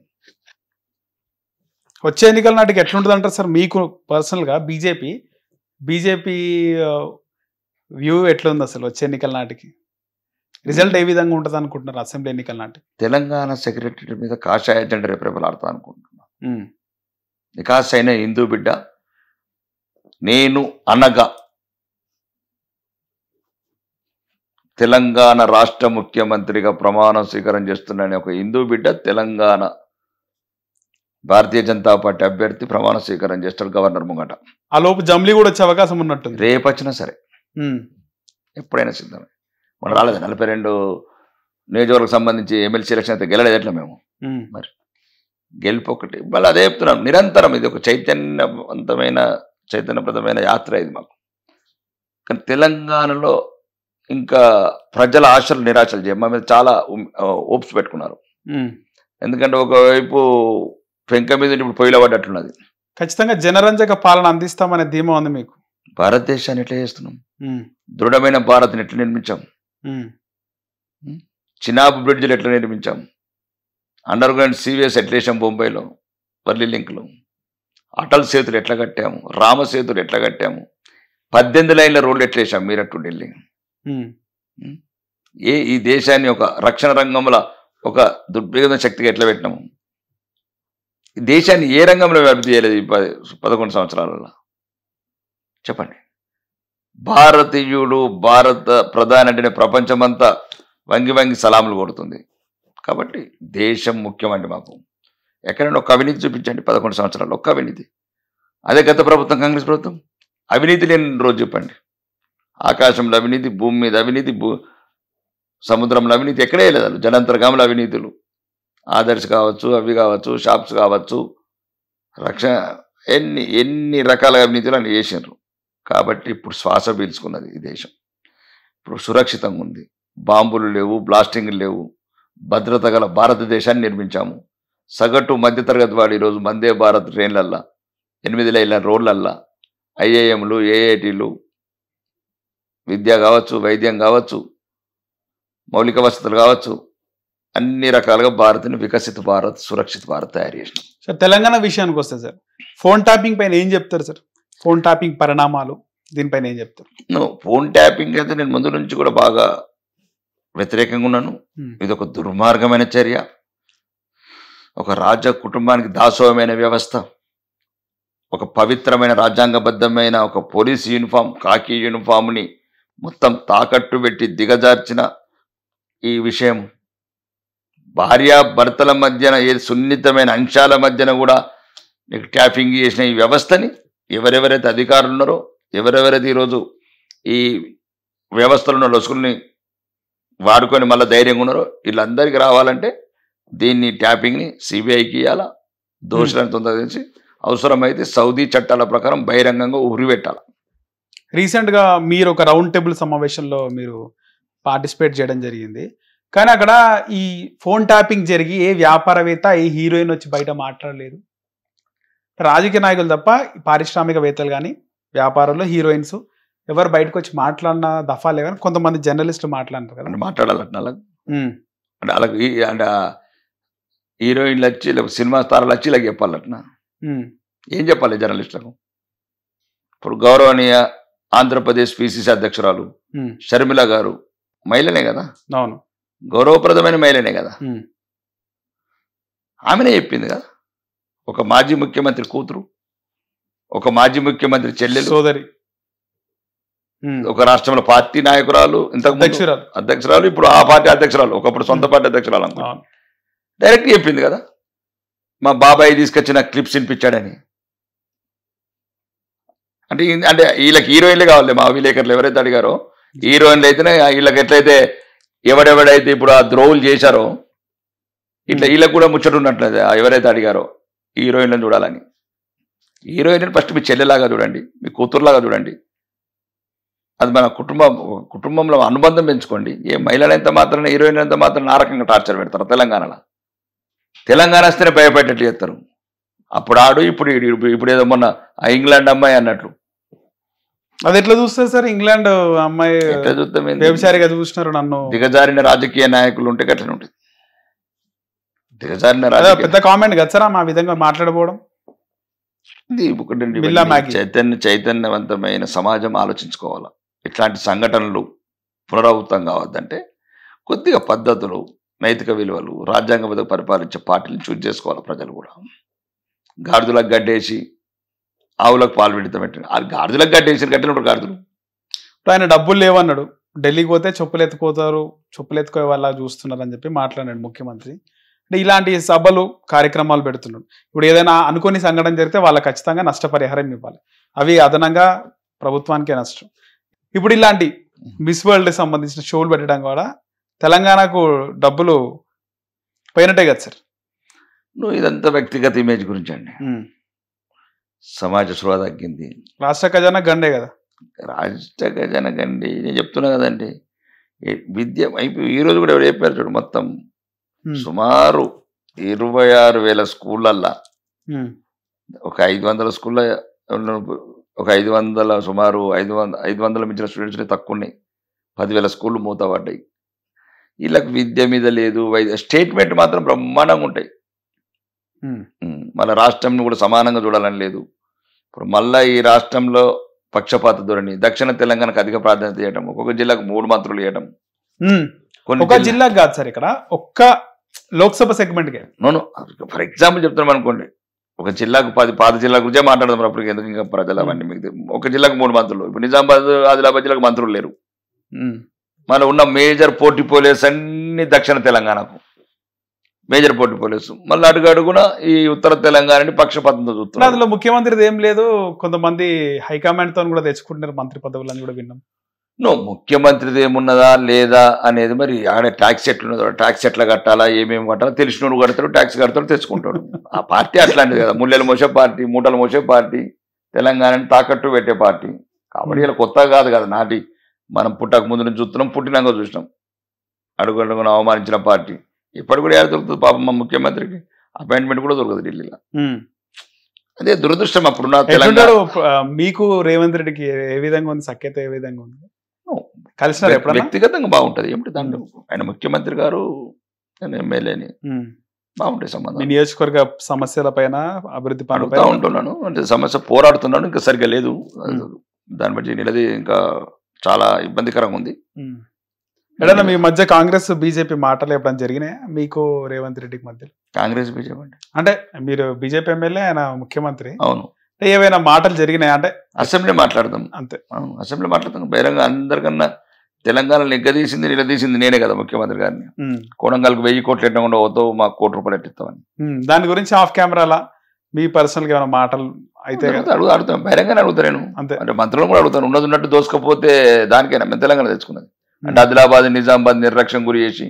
వచ్చే ఎన్నికల నాటికి ఎట్లుంటుంది అంటారు సార్ మీకు పర్సనల్గా? బీజేపీ వ్యూ ఎట్లుంది అసలు వచ్చే ఎన్నికల నాటికి? రిజల్ట్ ఏ విధంగా ఉంటుంది అనుకుంటున్నారు అసెంబ్లీ ఎన్నికల నాటి? తెలంగాణ సెక్రటరీ మీద కాషాయ జెండా రేపరేపలాడుతా అనుకుంటున్నా. నికాస్ అయిన హిందూ బిడ్డ, నేను అనగా తెలంగాణ రాష్ట్ర ముఖ్యమంత్రిగా ప్రమాణ స్వీకారం చేస్తున్నాడని ఒక హిందూ బిడ్డ తెలంగాణ భారతీయ జనతా పార్టీ అభ్యర్థి ప్రమాణ స్వీకారం చేస్తాడు గవర్నర్ ముంగట. ఆ లోపు జమ్లీ కూడా వచ్చే అవకాశం ఉన్నట్టుంది. రేపు వచ్చినా సరే ఎప్పుడైనా సిద్ధమే. మనం రాలేదు 42 నియోజకవర్గం సంబంధించి ఎమ్మెల్సీ ఎలక్షన్ అయితే గెలలేదు ఎట్లా మేము. మరి గెలుపు ఒకటి మళ్ళీ అదే చెప్తున్నాం, నిరంతరం ఇది ఒక చైతన్యప్రదమైన యాత్ర ఇది మాకు. కానీ తెలంగాణలో ఇంకా ప్రజల ఆశలు నిరాశలు చేయ మా మీద చాలా హోప్స్ పెట్టుకున్నారు. ఎందుకంటే ఒకవైపు పెంక మీద ఇప్పుడు పొయ్యిలో పడ్డట్లున్నది. ఖచ్చితంగా జనరంజక పాలన అందిస్తామనే ధీమా ఉంది మీకు. భారతదేశాన్ని ఎట్లా చేస్తున్నాం, దృఢమైన భారత్ని ఎట్లా నిర్మించాం, చినాబ్ బ్రిడ్జ్లు ఎట్లా నిర్మించాం, అండర్ గ్రౌండ్ సీవేస్ ఎట్లా వేసాం, బొంబాయిలో వర్లీ లింకులు, అటల్ సేతులు ఎట్లా కట్టాము, రామ సేతులు ఎట్లా కట్టాము, 18 లైన్ల రోడ్లు ఎట్లా వేసాం మీరట్టు ఢిల్లీ. ఈ దేశాన్ని ఒక రక్షణ రంగంలో ఒక దుర్భేద శక్తిగా ఎట్లా పెట్టినాము, ఈ దేశాన్ని ఏ రంగంలో అభివృద్ధి చేయలేదు ఈ 11 సంవత్సరాలలో చెప్పండి. భారతీయుడు భారత ప్రధాని అంటే ప్రపంచమంతా వంగి వంగి సలాములు కొడుతుంది. కాబట్టి దేశం ముఖ్యమండి మాకు. ఎక్కడైనా ఒక అవినీతి చూపించండి 11 సంవత్సరాలు, ఒక్క అవినీతి. అదే గత ప్రభుత్వం కాంగ్రెస్ ప్రభుత్వం అవినీతి లేని రోజు చెప్పండి. ఆకాశంలో అవినీతి, భూమి మీద అవినీతి, సముద్రంలో అవినీతి ఎక్కడే లేదు. జలంతర్గాముల అవినీతులు, ఆదర్శ్ కావచ్చు, అవి కావచ్చు, షాప్స్ కావచ్చు, రక్షణ ఎన్ని రకాల అవినీతులు అని చేసినారు. కాబట్టి ఇప్పుడు శ్వాస పీల్చుకున్నది ఈ దేశం. ఇప్పుడు సురక్షితంగా ఉంది, బాంబులు లేవు, బ్లాస్టింగ్లు లేవు, భద్రత గల భారతదేశాన్ని నిర్మించాము. సగటు మధ్యతరగతి వాడు ఈరోజు వందే భారత్ ట్రైన్లల్లా, 8 లైన్ల రోడ్లల్లా, ఐఐఎంలు, ఏఐటీలు, విద్య కావచ్చు, వైద్యం కావచ్చు, మౌలిక వసతులు కావచ్చు, అన్ని రకాలుగా భారత్ని వికసిత భారత్, సురక్షిత భారత్ తయారు చేసినాం. సార్ తెలంగాణ విషయానికి వస్తే సార్ ఫోన్ ట్యాపింగ్ పైన ఏం చెప్తారు సార్? ఫోన్ ట్యాపింగ్ పరిణామాలు దీనిపైన ఏం చెప్తారు? ఫోన్ ట్యాపింగ్ అయితే నేను ముందు నుంచి కూడా బాగా వ్యతిరేకంగా ఉన్నాను. ఇది ఒక దుర్మార్గమైన చర్య, ఒక రాజ్య కుటుంబానికి దాసోహమైన వ్యవస్థ, ఒక పవిత్రమైన రాజ్యాంగబద్ధమైన ఒక పోలీస్ యూనిఫామ్, కాకి యూనిఫామ్ని మొత్తం తాకట్టు పెట్టి దిగజార్చిన ఈ విషయం, భార్యాభర్తల మధ్యన ఏ సున్నితమైన అంశాల మధ్యన కూడా నీకు ట్యాపింగ్ చేసిన ఈ వ్యవస్థని ఎవరెవరైతే అధికారులు ఉన్నారో, ఎవరెవరైతే ఈరోజు ఈ వ్యవస్థలో లొసుకుల్ని వాడుకొని మళ్ళీ ధైర్యంగా ఉన్నారో వీళ్ళందరికీ రావాలంటే దీన్ని ట్యాపింగ్ని సిబిఐకి ఇవ్వాలా, దోషులను తొందరగించి అవసరమైతే సౌదీ చట్టాల ప్రకారం బహిరంగంగా ఉరిపెట్టాలి. రీసెంట్గా మీరు ఒక రౌండ్ టేబుల్ సమావేశంలో మీరు పార్టిసిపేట్ చేయడం జరిగింది. కానీ అక్కడ ఈ ఫోన్ ట్యాపింగ్ జరిగి ఏ వ్యాపారవేత్త, ఏ హీరోయిన్ వచ్చి బయట మాట్లాడలేదు. రాజకీయ నాయకులు తప్ప పారిశ్రామికవేత్తలు కానీ, వ్యాపారంలో హీరోయిన్స్ ఎవరు బయటకు వచ్చి మాట్లాడిన దఫాలే కానీ కొంతమంది జర్నలిస్టులు మాట్లాడారు కదా. మాట్లాడాలంటే అంటే అలాగే అంటే హీరోయిన్లు వచ్చి లేకపోతే సినిమా తారాలు వచ్చి ఇలా చెప్పాలట్నా? ఏం చెప్పాలి జర్నలిస్టులకు? ఇప్పుడు గౌరవనీయ ఆంధ్రప్రదేశ్ పిసిసి అధ్యక్షురాలు షర్మిల గారు మహిళనే కదా, అవును, గౌరవప్రదమైన మహిళనే కదా, ఆమెనే చెప్పింది కదా. ఒక మాజీ ముఖ్యమంత్రి కూతురు, ఒక మాజీ ముఖ్యమంత్రి చెల్లెలు, సోదరి, ఒక రాష్ట్రంలో పార్టీ నాయకురాలు, ఇంతకు అధ్యక్షురాలు, ఇప్పుడు ఆ పార్టీ అధ్యక్షురాలు, ఒకప్పుడు సొంత పార్టీ అధ్యక్షురాలు అనుకో, డైరెక్ట్ చెప్పింది కదా మా బాబాయ్ తీసుకొచ్చిన క్లిప్స్ వినిపించాడని. అంటే అంటే వీళ్ళకి హీరోయిన్లే కావాలి, మా విలేకరులు ఎవరైతే అడిగారో హీరోయిన్లు అయితేనే వీళ్ళకి ఎట్లయితే ఎవడెవడైతే ఇప్పుడు ఆ ద్రోవులు చేశారో ఇట్లా వీళ్ళకి కూడా ముచ్చట ఉన్నట్లేదు. ఎవరైతే అడిగారో హీరోయిన్లను చూడాలని, హీరోయిన్ ఫస్ట్ మీ చెల్లెలాగా చూడండి, మీ కూతురులాగా చూడండి. అది మన కుటుంబంలో అనుబంధం పెంచుకోండి. ఏ మహిళలంత మాత్రం, హీరోయిన్ అంత మాత్రం ఆ రకంగా టార్చర్ పెడతారు. తెలంగాణ వస్తేనే భయపెట్టేట్లు చేస్తారు. అప్పుడు ఆడు, ఇప్పుడు ఏదో మొన్న ఇంగ్లాండ్ అమ్మాయి అన్నట్లు. అది ఎట్లా చూస్తారు సార్? ఇంగ్లాండ్ అమ్మాయి ఎట్లా చూస్తాం? వ్యభిచారిగా చూస్తున్నారు నన్ను. దిగజారిన రాజకీయ నాయకులు ఉంటే గట్లనే ఉంటుంది. దిగజారిన పెద్ద కామెంట్ కదా సార్ ఆ విధంగా మాట్లాడబోవడం. చైతన్యవంతమైన సమాజం ఆలోచించుకోవాలి. ఇట్లాంటి సంఘటనలు పునరావృతం కావద్దంటే కొద్దిగా పద్ధతులు, నైతిక విలువలు, రాజ్యాంగబద్ధ పరిపాలించే పార్టీలను చూజ్ చేసుకోవాలి. ప్రజలు కూడా గాడిదలకు గడ్డేసి ఆవులకు పాలు పెడతాం పెట్టండి. గాడిదలకు గడ్డేసి గట్టినప్పుడు గాడిదలు. ఆయన డబ్బులు లేవన్నాడు, ఢిల్లీకి పోతే చెప్పులు ఎత్తుకోతారు, చెప్పులు ఎత్తుకోే వాళ్ళ చూస్తున్నారు అని చెప్పి మాట్లాడాడు ముఖ్యమంత్రి. అంటే ఇలాంటి సభలు కార్యక్రమాలు పెడుతున్నాడు. ఇప్పుడు ఏదైనా అనుకోని సంఘటన జరిగితే వాళ్ళకి ఖచ్చితంగా నష్టపరిహారం ఇవ్వాలి. అవి అదనంగా ప్రభుత్వానికే నష్టం. ఇప్పుడు ఇలాంటి మిస్ వరల్డ్ సంబంధించిన షోలు పెట్టడం కూడా తెలంగాణకు డబ్బులు పోయినట్టే కదా సార్. నువ్వు ఇదంతా వ్యక్తిగత ఇమేజ్ గురించి అండి. సమాజ స్పృహ తగ్గింది, రాష్ట్ర ఖజానా గండే కదా. రాష్ట్ర ఖజానా గండి. నేను చెప్తున్నా కదండి, విద్య అయిపోయి ఈ రోజు కూడా ఎవరు చెప్పారు చూడు, మొత్తం సుమారు 26,000 స్కూళ్ళల్లో ఒక 500 స్కూళ్ళ ఒక 500 సుమారు 500 మించిన స్టూడెంట్స్ తక్కువ ఉన్నాయి. 10,000 స్కూళ్ళు మూతపడ్డాయి. వీళ్ళకి విద్య మీద లేదు. స్టేట్మెంట్ మాత్రం బ్రహ్మాండంగా ఉంటాయి. మళ్ళీ రాష్ట్రంని కూడా సమానంగా చూడాలని లేదు. ఇప్పుడు మళ్ళీ ఈ రాష్ట్రంలో పక్షపాత ధోరణి. దక్షిణ తెలంగాణకు అధిక ప్రాధాన్యత ఇవ్వడం, ఒక్కొక్క జిల్లాకు 3 మంత్రులు ఇవ్వడం. ఒక జిల్లాకు కాదు సార్, ఇక్కడ ఒక్క లోక్సభ సెగ్మెంట్ కి. ఫర్ ఎగ్జాంపుల్ చెప్తున్నాం అనుకోండి, ఒక జిల్లాకు 10 పాత జిల్లా గురించే మాట్లాడదాం. అప్పుడు ఎందుకు ఇంకా ప్రజలు అవన్నీ మీకు ఒక జిల్లాకు 3 మంత్రులు. ఇప్పుడు నిజామాబాద్, ఆదిలాబాద్ జిల్లాకు మంత్రులు లేరు. మన ఉన్న మేజర్ పోటీ పోలీస్ అన్ని దక్షిణ తెలంగాణకు మేజర్ పోటీ పోలీసు. మళ్ళీ అడుగున ఈ ఉత్తర తెలంగాణని పక్షపాతంతో చూస్తున్నారు. అందులో ముఖ్యమంత్రిది ఏం లేదు, కొంతమంది హైకమాండ్ తో కూడా తెచ్చుకుంటున్నారు మంత్రి పదవులని కూడా విన్నాం. ముఖ్యమంత్రిది ఏమున్నదా లేదా అనేది మరి ఆడ ట్యాక్స్ ఎట్లున్నదో, ట్యాక్స్ ఎట్లా కట్టాలా, ఏమేమి కట్టాలా తెలిసినోడు కడతాడు, ట్యాక్స్ కడతాడు, తెచ్చుకుంటాడు. ఆ పార్టీ అట్లాంటిది కదా, ముల్లెలు మోసే పార్టీ, మూటలు మోసే పార్టీ, తెలంగాణని తాకట్టు పెట్టే పార్టీ. కాబట్టి ఇలా కొత్తగా కాదు కదా, నాటి మనం పుట్టక ముందు నుంచి చూస్తున్నాం, పుట్టినాక చూసినాం. అడుగున అవమానించిన పార్టీ. ఇప్పటి కూడా ఎవరు దొరుకుతుంది పాపం మా ముఖ్యమంత్రికి? అపాయింట్మెంట్ కూడా దొరకదు ఢిల్లీలో. అదే దురదృష్టం. అప్పుడున్న తెలంగాణ మీకు రేవంత్ రెడ్డికి ఏ విధంగా ఉంది, సఖ్యత ఏ విధంగా ఉంది? కలిసినారు ఎప్పుడు? వ్యక్తిగతంగా బాగుంటది. ఏమిటి దాంట్లో ఆయన ముఖ్యమంత్రి గారు, ఎమ్మెల్యేని బాగుంటాయి సంబంధం. నియోజకవర్గ సమస్యల పైన, అభివృద్ధి పడుతూ ఉంటున్నాను. అంటే సమస్య పోరాడుతున్నాను, ఇంకా సరిగ్గా లేదు. దాన్ని బట్టి నిలది ఇంకా చాలా ఇబ్బందికరంగా ఉంది. ఎడన్నా మీ మధ్య కాంగ్రెస్ బీజేపీ మాటలు ఎప్పుడైనా జరిగినాయా మీకు రేవంత్ రెడ్డికి మధ్యలో? కాంగ్రెస్ బీజేపీ అంటే మీరు బీజేపీ ఎమ్మెల్యే, ఆయన ముఖ్యమంత్రి. అవును. ఏవైనా మాటలు జరిగినాయా? అంటే అసెంబ్లీ మాట్లాడతాం అంతే. అసెంబ్లీ మాట్లాడతాం. బహిరంగ అందరికన్నా తెలంగాణ నిలదీసింది నేనే కదా ముఖ్యమంత్రి గారిని. కోడంగల్కి 1000 కోట్లు ఎట్టకుండా పోతావు, మాకు 1 కోటి రూపాయలు ఎట్టిస్తామని. దాని గురించి ఆఫ్ కెమెరాలా మీ పర్సనల్ గా ఏమైనా మాటలు అయితే అడుగుతాను, బహిరంగానే అడుగుతా నేను. అంతే. అంటే మంత్రులను కూడా అడుగుతాను. ఉన్నట్టు దోసుకపోతే దానికైనా మేము తెలంగాణ తెచ్చుకున్నది. అంటే ఆదిలాబాద్, నిజామాబాద్ నిర్లక్ష్యం గురి చేసి,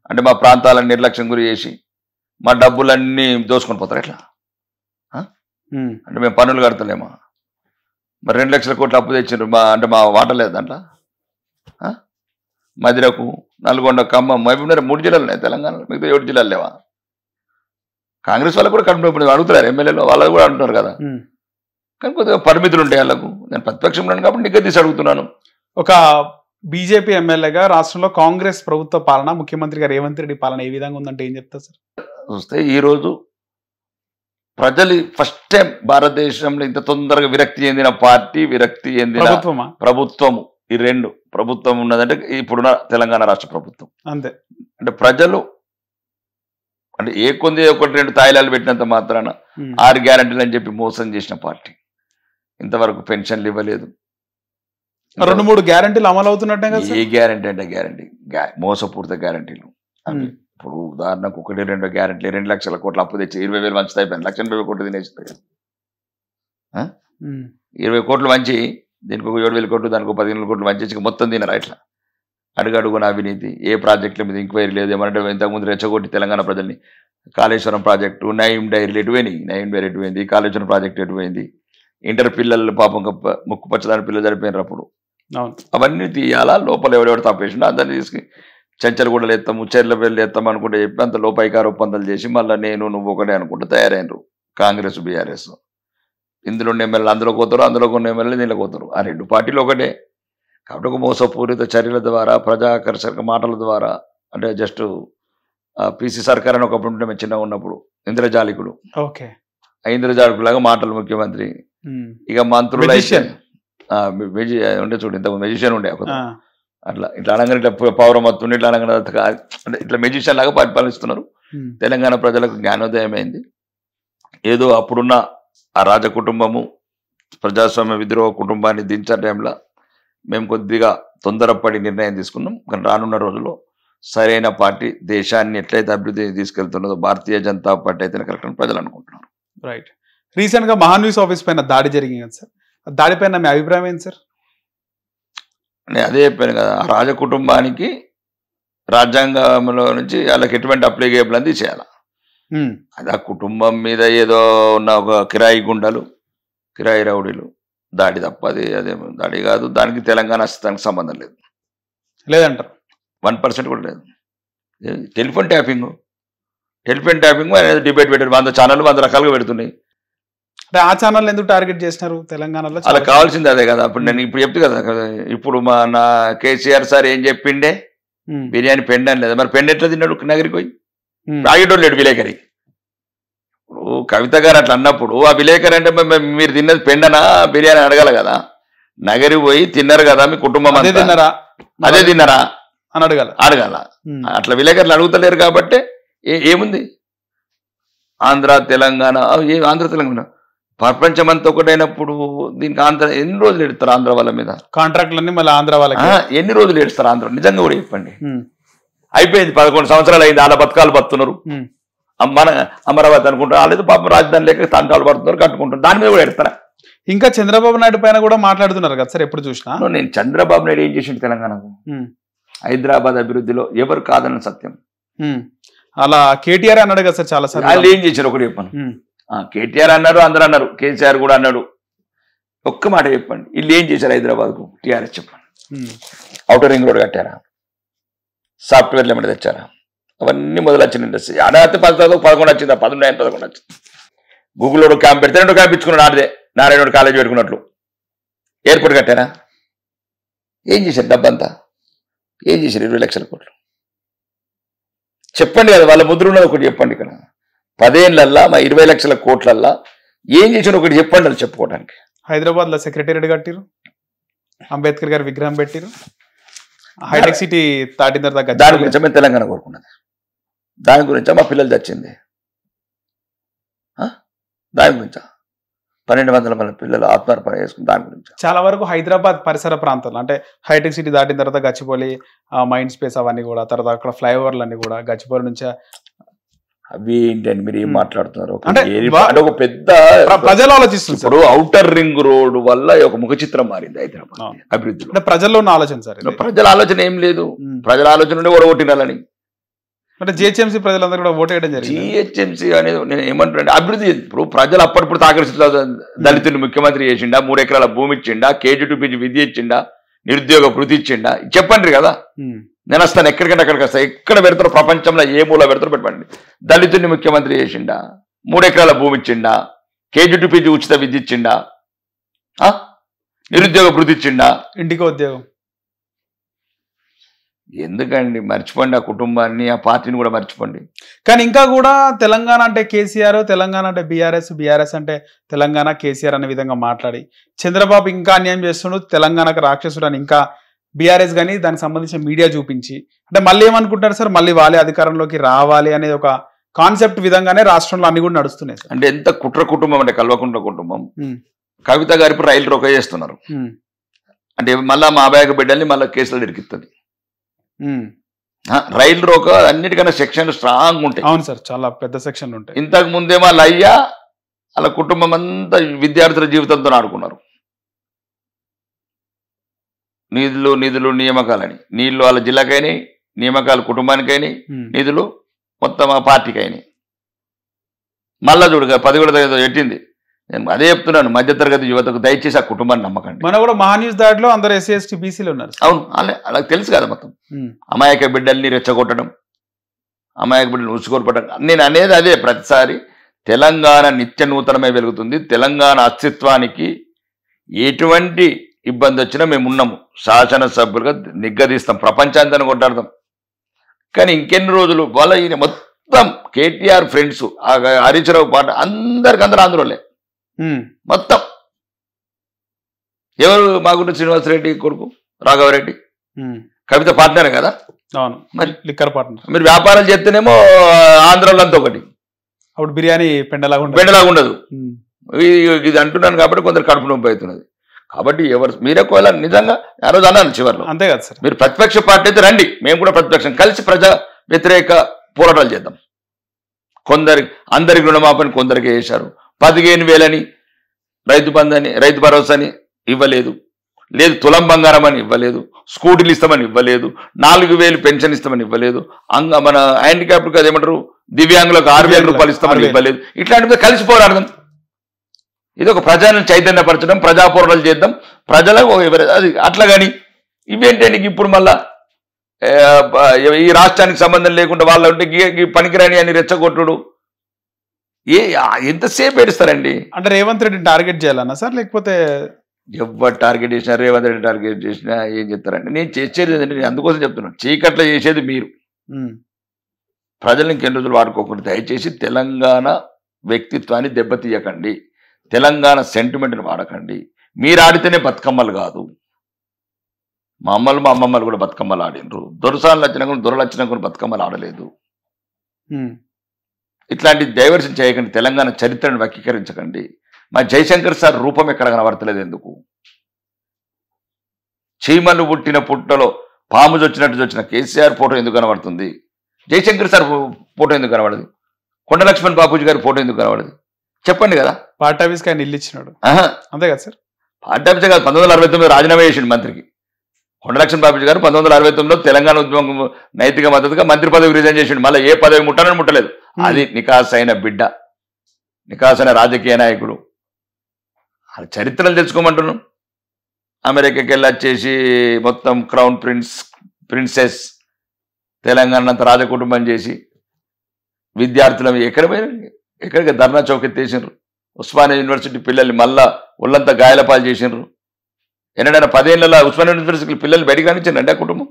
అంటే మా ప్రాంతాలను నిర్లక్ష్యం గురి చేసి మా డబ్బులన్నీ దోసుకొని పోతారు ఎట్లా? అంటే మేము పన్నులు కడతలేమా? మరి 2 లక్షల కోట్లు అప్పు తెచ్చారు, అంటే మా వాట లేదు దాంట్లో. మదిరకు, నల్గొండ, ఖమ్మం, మహబూబ్నగర్ 3 జిల్లాలు ఉన్నాయి తెలంగాణలో. మిగతా 7 జిల్లాలు లేవా? కాంగ్రెస్ వాళ్ళకు కూడా కడుపు ఇప్పుడు అడుగుతున్నారు, ఎమ్మెల్యేలు వాళ్ళు కూడా అంటున్నారు కదా. కానీ కొద్దిగా పరిమితులు ఉంటాయి వాళ్ళకు. నేను ప్రతిపక్షంలో ఉన్నాను కాబట్టి నిగ్గదీసి అడుగుతున్నాను. ఒక బీజేపీ ఎమ్మెల్యేగా రాష్ట్రంలో కాంగ్రెస్ ప్రభుత్వ పాలన, ముఖ్యమంత్రిగా రేవంత్ రెడ్డి పాలన ఏ విధంగా ఉందంటే ఏం చెప్తారు సార్? చూస్తే ఈరోజు ప్రజలు ఫస్ట్ టైం భారతదేశంలో ఇంత తొందరగా విరక్తి చెందిన పార్టీ, విరక్తి చెందిన ప్రభుత్వము, ఈ 2 ప్రభుత్వం ఉన్నదంటే ఇప్పుడున్న తెలంగాణ రాష్ట్ర ప్రభుత్వం. అంతే. అంటే ప్రజలు అంటే ఏ కొంది 1-2 తాయిలాలు పెట్టినంత మాత్రాన 6 గ్యారంటీలు అని చెప్పి మోసం చేసిన పార్టీ. ఇంతవరకు పెన్షన్లు ఇవ్వలేదు. 2-3 గ్యారంటీలు అమలు అవుతున్నట్టే కదా. ఏ గ్యారంటీ అంటే గ్యారంటీ, మోసపూరిత గ్యారంటీలు. ఇప్పుడు ఉదాహరణకు 1-2 గ్యారంటీలు 2 లక్షల కోట్లు అప్పు తెచ్చి 20,000 మంచి అయిపోయింది. 1,80,000 కోట్లు తినేస్తుంది. 20 కోట్లు మంచి, దీనికి ఒక 7,000 కోట్లు, దానికి ఒక 15,000 కోట్లు మంచి మొత్తం తినరా ఇట్లా? అడుగడుగున అవినీతి. ఏ ప్రాజెక్టుల మీద ఎంక్వైరీ లేదు. ఏమంటే ఇంతకుముందు రెచ్చగొట్టి తెలంగాణ ప్రజల్ని కాళేశ్వరం ప్రాజెక్టు, నయీం డైరీలు ఎటువైనాయి, నయీం డైరీ ఎటువైంది, కాళేశ్వరం ప్రాజెక్టు ఎటువైంది, ఇంటర్ పిల్లలు పాపం ముక్కు పచ్చదాని పిల్లలు చనిపోయినారు అప్పుడు. అవన్నీ తీయాలా? లోపల ఎవరెవరు తప్పేసిండో అందరినీ తీసుకు చెంచలు కూడా లేస్తాము, చర్ల పేర్లు లేస్తాం అనుకుంటే చెప్పి అంత లోపైకార ఒప్పందాలు చేసి మళ్ళీ నేను నువ్వు ఒకటే అనుకుంటే తయారైనరు కాంగ్రెస్, బీఆర్ఎస్. ఇందులో ఎమ్మెల్యేలు అందులో కోతారు, అందులో కొన్ని ఎమ్మెల్యేలు దీనిలో కోతారు. ఆ 2 పార్టీలు ఒకటే. కాబట్టి ఒక మోసపూరిత చర్యల ద్వారా, ప్రజాకర్షక మాటల ద్వారా, అంటే జస్ట్ పిసి సర్కార్ అని ఒకప్పుడు ఉంటే మేము చిన్నగా ఉన్నప్పుడు ఇంద్రజాలికుడు, ఇంద్రజాలికులాగా మాటలు ముఖ్యమంత్రి. ఇక మంత్రులు అయితే ఉండే చూడు, ఇంత మెజిషియన్ ఉండే అట్లా. ఇట్లా అనగానే ఇట్లా పౌరమత్తుండి ఇట్లా అనగానే అంటే ఇట్లా మెజిషియన్ లాగా పరిపాలిస్తున్నారు. తెలంగాణ ప్రజలకు జ్ఞానోదయం అయింది. ఏదో అప్పుడున్న ఆ రాజ కుటుంబము, ప్రజాస్వామ్య విద్రోహ కుటుంబాన్ని దించే టైంలో మేము కొద్దిగా తొందరపడి నిర్ణయం తీసుకున్నాం. కానీ రానున్న రోజుల్లో సరైన పార్టీ దేశాన్ని ఎట్లయితే అభివృద్ధి తీసుకెళ్తున్నదో భారతీయ జనతా పార్టీ అయితేనే కరెక్ట్ అని ప్రజలు అనుకుంటున్నారు. రైట్. రీసెంట్ గా మహాన్యూస్ ఆఫీస్ పైన దాడి జరిగింది కదా సార్, దాడిపైన మీ అభిప్రాయం ఏంటి సార్? నేను అదే చెప్పాను కదా, రాజ కుటుంబానికి రాజ్యాంగంలో నుంచి వాళ్ళకి ఎటువంటి అప్లికేబుల్ అని చేయాలి. అది ఆ కుటుంబం మీద ఏదో ఉన్న ఒక కిరాయి గుండలు, కిరాయి రౌడీలు దాడి తప్ప అదే దాడి కాదు. దానికి తెలంగాణ అస్తిత్వానికి సంబంధం లేదు, లేదంటారు. 1% కూడా లేదు. టెలిఫోన్ ట్యాపింగ్ అనేది డిబేట్ పెట్టారు. 100 ఛానళ్ళు 100 రకాలుగా పెడుతున్నాయి. అంటే ఆ ఛానల్ ఎందుకు టార్గెట్ చేసినారు తెలంగాణలో? అలా కావాల్సింది అదే కదా. అప్పుడు నేను ఇప్పుడు చెప్తే కదా, ఇప్పుడు నా కేసీఆర్ సార్ ఏం చెప్పిండే, బిర్యానీ పెండ్ అని లేదా, మరి పెండ్ ఎట్లా తిన్నాడు నగరికి పోయి? తాగేటోడు లేడు విలేకరి. ఇప్పుడు కవిత గారు అట్లా అన్నప్పుడు ఆ విలేకరి అంటే మీరు తిన్నది పెండనా బిర్యానీ అడగాల కదా. నగరి పోయి తిన్నారు కదా మీ కుటుంబం అదే తిన్నారా అని అడగాల. అట్లా విలేకరులు అడుగుతలేరు కాబట్టి ఏముంది, ఆంధ్ర తెలంగాణ ఆంధ్ర తెలంగాణ ప్రపంచమంతా ఒకటైనప్పుడు దీనికి ఆంధ్ర ఎన్ని రోజులు ఎడతారు? ఆంధ్ర వాళ్ళ మీద కాంట్రాక్టులన్నీ మళ్ళీ ఆంధ్ర వాళ్ళకి ఎన్ని రోజులు ఏడుస్తారు? ఆంధ్ర నిజంగా కూడా చెప్పండి. అయిపోయింది, 11 సంవత్సరాలు అయింది, వాళ్ళ బతకాలు బతున్నారు. మన అమరావతి అనుకుంటారు, వాళ్ళేదో పాపం రాజధాని లేక తంటాలు పడుతున్నారు, కట్టుకుంటారు. దాని మీద కూడా ఎడతారా? ఇంకా చంద్రబాబు నాయుడు పైన కూడా మాట్లాడుతున్నారు కదా సార్ ఎప్పుడు చూసినా. నేను చంద్రబాబు నాయుడు ఏం చేసిండు తెలంగాణకు? హైదరాబాద్ అభివృద్ధిలో ఎవరు కాదన్న సత్యం. అలా కేటీఆర్ అన్నాడు కదా సార్ చాలా సార్. వాళ్ళు ఏం చేశారు ఒకటి చెప్పాను. కేటీఆర్ అన్నారు, అందరూ అన్నారు, కేసీఆర్ కూడా అన్నాడు. ఒక్క మాట చెప్పండి, వీళ్ళు ఏం చేశారు హైదరాబాద్కు? టీఆర్ఎస్ చెప్పండి. ఔటర్ రింగ్ రోడ్ కట్టారా? సాఫ్ట్వేర్లు ఏమైనా తెచ్చారా? అవన్నీ మొదలు వచ్చిన ఇండస్ట్రీ. ఆడాతే 11 వచ్చిందా? 11 వచ్చింది. గూగుల్లో క్యాంప్ పెడితే 2 క్యాంప్ ఇచ్చుకున్నాడు. ఆడదే నారాయణ కాలేజ్ పెట్టుకున్నట్లు. ఎయిర్పోర్ట్ కట్టారా? ఏం చేశారు? డబ్బంతా ఏం చేశారు? 20 లక్షల కోట్లు చెప్పండి కదా. వాళ్ళ ముద్ర ఉన్నది ఒకటి చెప్పండి. ఇక్కడ 10 ఏళ్ళల్లా మా 20 లక్షల కోట్లల్లా ఏం చేశారు ఒకటి చెప్పండి అది చెప్పుకోవడానికి. హైదరాబాద్ లో సెక్రటేరియట్ కట్టిరు, అంబేద్కర్ గారి విగ్రహం పెట్టిరు, హైటెక్ సిటీ దాటిన తర్వాత దాని గురించి మేము తెలంగాణ కోరుకున్నది, దాని గురించా మా పిల్లలు చచ్చింది, దాని గురించా 1200 మంది పిల్లలు ఆత్మహత్య చేసుకుని దాని గురించి. చాలా వరకు హైదరాబాద్ పరిసర ప్రాంతాలు అంటే హైటెక్ సిటీ దాటిన తర్వాత గచ్చిబౌలి, మైండ్ స్పేస్ అవన్నీ కూడా, తర్వాత అక్కడ ఫ్లైఓవర్లు అన్ని కూడా గచ్చిబౌలి నుంచి అవి ఏంటండి మీరు ఏం మాట్లాడుతున్నారు? అంటే ఒక పెద్ద ప్రజలు ఆలోచిస్తున్నారు. ఔటర్ రింగ్ రోడ్ వల్ల ఒక ముఖ చిత్రం మారింది హైదరాబాద్ అభివృద్ధిలో. అంటే ప్రజల్లో ఉన్న ఆలోచన సార్. ప్రజల ఆలోచన ఏం లేదు, ప్రజల ఆలోచన ఉండే ఓడగొట్టినాలని. అంటే జిహెచ్ఎంసీ ప్రజలందరూ కూడా ఓటు వేయడం జరిగింది. జిహెచ్ఎంసీ అనేది నేను ఏమంటున్నాను, అభివృద్ధి. ఇప్పుడు ప్రజలు అప్పటిప్పుడు తాకరిస్తున్నారు. దళితులు ముఖ్యమంత్రి చేసిండా, 3 ఎకరాల భూమి ఇచ్చిండా, KG to PG విద్య ఇచ్చిండా, నిరుద్యోగ వృత్తి ఇచ్చిండా? చెప్పండి కదా. నేను వస్తాను ఎక్కడికంటే అక్కడికి వస్తాను. ఎక్కడ పెడతారో ప్రపంచంలో ఏ మూల పెడతారో పెట్టండి. దళితుల్ని ముఖ్యమంత్రి చేసిండా, 3 ఎకరాల భూమి ఇచ్చిండా, KG to PG ఉచిత విద్య ఇచ్చిండా, నిరుద్యోగ వృత్తి ఇచ్చిండా, ఇంటికి ఉద్యోగం. ఎందుకండి మర్చిపోండి ఆ కుటుంబాన్ని, ఆ పార్టీని కూడా మర్చిపోండి. కానీ ఇంకా కూడా తెలంగాణ అంటే కేసీఆర్, తెలంగాణ అంటే బీఆర్ఎస్ అంటే తెలంగాణ కేసీఆర్ అనే విధంగా మాట్లాడి చంద్రబాబు ఇంకా అన్యాయం చేస్తున్నాడు, తెలంగాణకు రాక్షసుడు అని ఇంకా బీఆర్ఎస్ కానీ దానికి సంబంధించిన మీడియా చూపించి, అంటే మళ్ళీ ఏమనుకుంటారు సార్, మళ్ళీ వాళ్ళే అధికారంలోకి రావాలి అనేది ఒక కాన్సెప్ట్ విధంగానే రాష్ట్రంలో అన్ని కూడా నడుస్తున్నాయి సార్. అంటే ఎంత కుట్ర కుటుంబం అంటే కల్వకుంట్ల కుటుంబం. కవిత గారి రైలు రోక చేస్తున్నారు అంటే మళ్ళా మా అబ్బాయి బిడ్డల్ని మళ్ళీ కేసులు ఇరికిస్తుంది. రైలు రోక అన్నిటికన్నా సెక్షన్లు స్ట్రాంగ్ ఉంటాయి. అవును సార్, చాలా పెద్ద సెక్షన్లు ఉంటాయి. ఇంతకు ముందేమో వాళ్ళ అయ్యా వాళ్ళ కుటుంబం అంతా విద్యార్థుల జీవితంతో ఆడుకున్నారు. నిధులు నియామకాలని, నీళ్లు వాళ్ళ జిల్లాకైనాయి, నియామకాలు కుటుంబానికైనాయి, నిధులు మొత్తం ఆ పార్టీకైనాయి. మళ్ళా చూడగా 10 కూడా పెట్టింది. నేను అదే చెప్తున్నాను, మధ్యతరగతి యువతకు దయచేసి ఆ కుటుంబాన్ని నమ్మకండి. మన కూడా మహాన్యూస్ దాడిలో అందరూ SC ST BCలు ఉన్నారు. అవును, వాళ్ళకి తెలుసు కదా మొత్తం. అమాయక బిడ్డల్ని రెచ్చగొట్టడం, అమాయక బిడ్డలు ఉచ్చుకోల్పడం. నేను అనేది అదే, ప్రతిసారి తెలంగాణ నిత్య నూతనమే వెలుగుతుంది. తెలంగాణ అస్తిత్వానికి ఎటువంటి ఇబ్బంది వచ్చినా మేము ఉన్నాము, శాసనసభ్యులుగా నిగ్గదీస్తాం, ప్రపంచాంతాన్ని కొట్టాడతాం. కానీ ఇంకెన్ని రోజులు వాళ్ళ ఈయన మొత్తం KTR ఫ్రెండ్స్, హరీశ్రావు పాట అందరికందరూ ఆంధ్రోలే మొత్తం. ఎవరు మాగుంట శ్రీనివాసరెడ్డి కొడుకు రాఘవరెడ్డి, కవిత పార్ట్నరే కదా. అవును, మరి లిక్కర్ పార్ట్నర్. మీరు వ్యాపారాలు చేస్తేనేమో ఆంధ్రాలో అంతా ఒకటి, అప్పుడు బిర్యానీ పెండలాగా ఉండదు. ఇది అంటున్నాను కాబట్టి కొందరు కడుపు నొప్పి అవుతున్నది. కాబట్టి మీరే ఒకవేళ నిజంగా ఆ రోజు అన్నాను చివరిలో, అంతే కదా సార్, మీరు ప్రతిపక్ష పార్టీ అయితే రండి, మేము కూడా ప్రతిపక్షం కలిసి ప్రజా వ్యతిరేక పోరాటాలు చేద్దాం. అందరికి రుణమాపని కొందరికి వేశారు, 15,000 రైతు బంధు అని, రైతు భరోసా అని ఇవ్వలేదు, లేదు తులం బంగారం అని ఇవ్వలేదు, స్కూటీలు ఇస్తామని ఇవ్వలేదు, 4,000 పెన్షన్ ఇస్తామని ఇవ్వలేదు, మన హ్యాండిక్యాప్లకు అదేమంటారు దివ్యాంగులకు 6,000 రూపాయలు ఇస్తామని ఇవ్వలేదు. ఇట్లాంటి కలిసి పోరాడదాం. ఇది ఒక ప్రజలను చైతన్యపరచడం, ప్రజా పోరాటాలు చేద్దాం, ప్రజలకు అది అట్లా. కానీ ఇవేంటి ఇప్పుడు మళ్ళా ఈ రాష్ట్రానికి సంబంధం లేకుండా వాళ్ళ ఉంటే పనికిరాని అని రెచ్చగొట్టుడు ఎంతసేపు ఏడుస్తారండి? అంటే రేవంత్ రెడ్డి టార్గెట్ చేయాలన్నా సార్, లేకపోతే ఎవరు టార్గెట్ చేసినా, రేవంత్ రెడ్డి టార్గెట్ చేసినా ఏం చెప్తారండి? నేను చేసేది ఏంటంటే, నేను అందుకోసం చెప్తున్నాను, చీకట్లో చేసేది మీరు. ప్రజలను ఇంకెన్ని రోజులు వాడుకోకుండా దయచేసి తెలంగాణ వ్యక్తిత్వాన్ని దెబ్బతీయకండి, తెలంగాణ సెంటిమెంట్ని వాడకండి. మీరు ఆడితేనే బతుకమ్మలు కాదు. మా అమ్మమ్మలు కూడా బతుకమ్మలు ఆడినరు, దొరసాలు వచ్చినా కూడా దొరలు వచ్చినా కూడా బతుకమ్మలు ఆడలేదు. ఇట్లాంటి డైవర్షన్ చేయకండి, తెలంగాణ చరిత్రను వక్రీకరించకండి. మా జయశంకర్ సార్ రూపం ఎక్కడ కనబడతలేదు ఎందుకు? చీమలు పుట్టిన పుట్టలో పాము వచ్చిన కేసీఆర్ ఫోటో ఎందుకు కనబడుతుంది? జయశంకర్ సార్ ఫోటో ఎందుకు కనబడదు? కొండ లక్ష్మణ్ బాపూజీ గారి ఫోటో ఎందుకు కనబడదు? చెప్పండి కదా. పార్టీ ఆఫీస్కి ఆయన ఇల్లు ఇచ్చినాడు, అంతే కదా సార్? పార్టీ ఆఫీసే కాదు, 1969 రాజీనామా చేసిండు మంత్రికి. కొండ లక్ష్మణ్ బాపూజీ గారు 1969 తెలంగాణ ఉద్యమం నైతిక మద్దతుగా మంత్రి పదవి రిజైన్ చేసిండు. మళ్ళీ ఏ పదవి ముట్టలేదు. అది నికాసైన బిడ్డ, నికాసైన రాజకీయ నాయకుడు. అది చరిత్రలు తెలుసుకోమంటున్నాం. అమెరికాకి వెళ్ళి వచ్చేసి మొత్తం క్రౌన్ ప్రిన్సెస్ తెలంగాణ అంతా రాజకుటుంబం చేసి విద్యార్థులు ఎక్కడికి ధర్నా చౌక్ ఎత్తేసినారు. ఉస్మానియా యూనివర్సిటీ పిల్లల్ని మళ్ళా ఒళ్ళంతా గాయాలపాలు చేసినారు. ఎన్నడైనా 10 ఏళ్ళ ఉస్మానియా యూనివర్సిటీ పిల్లల్ని బయటికి కానిచ్చారండి ఆ కుటుంబం?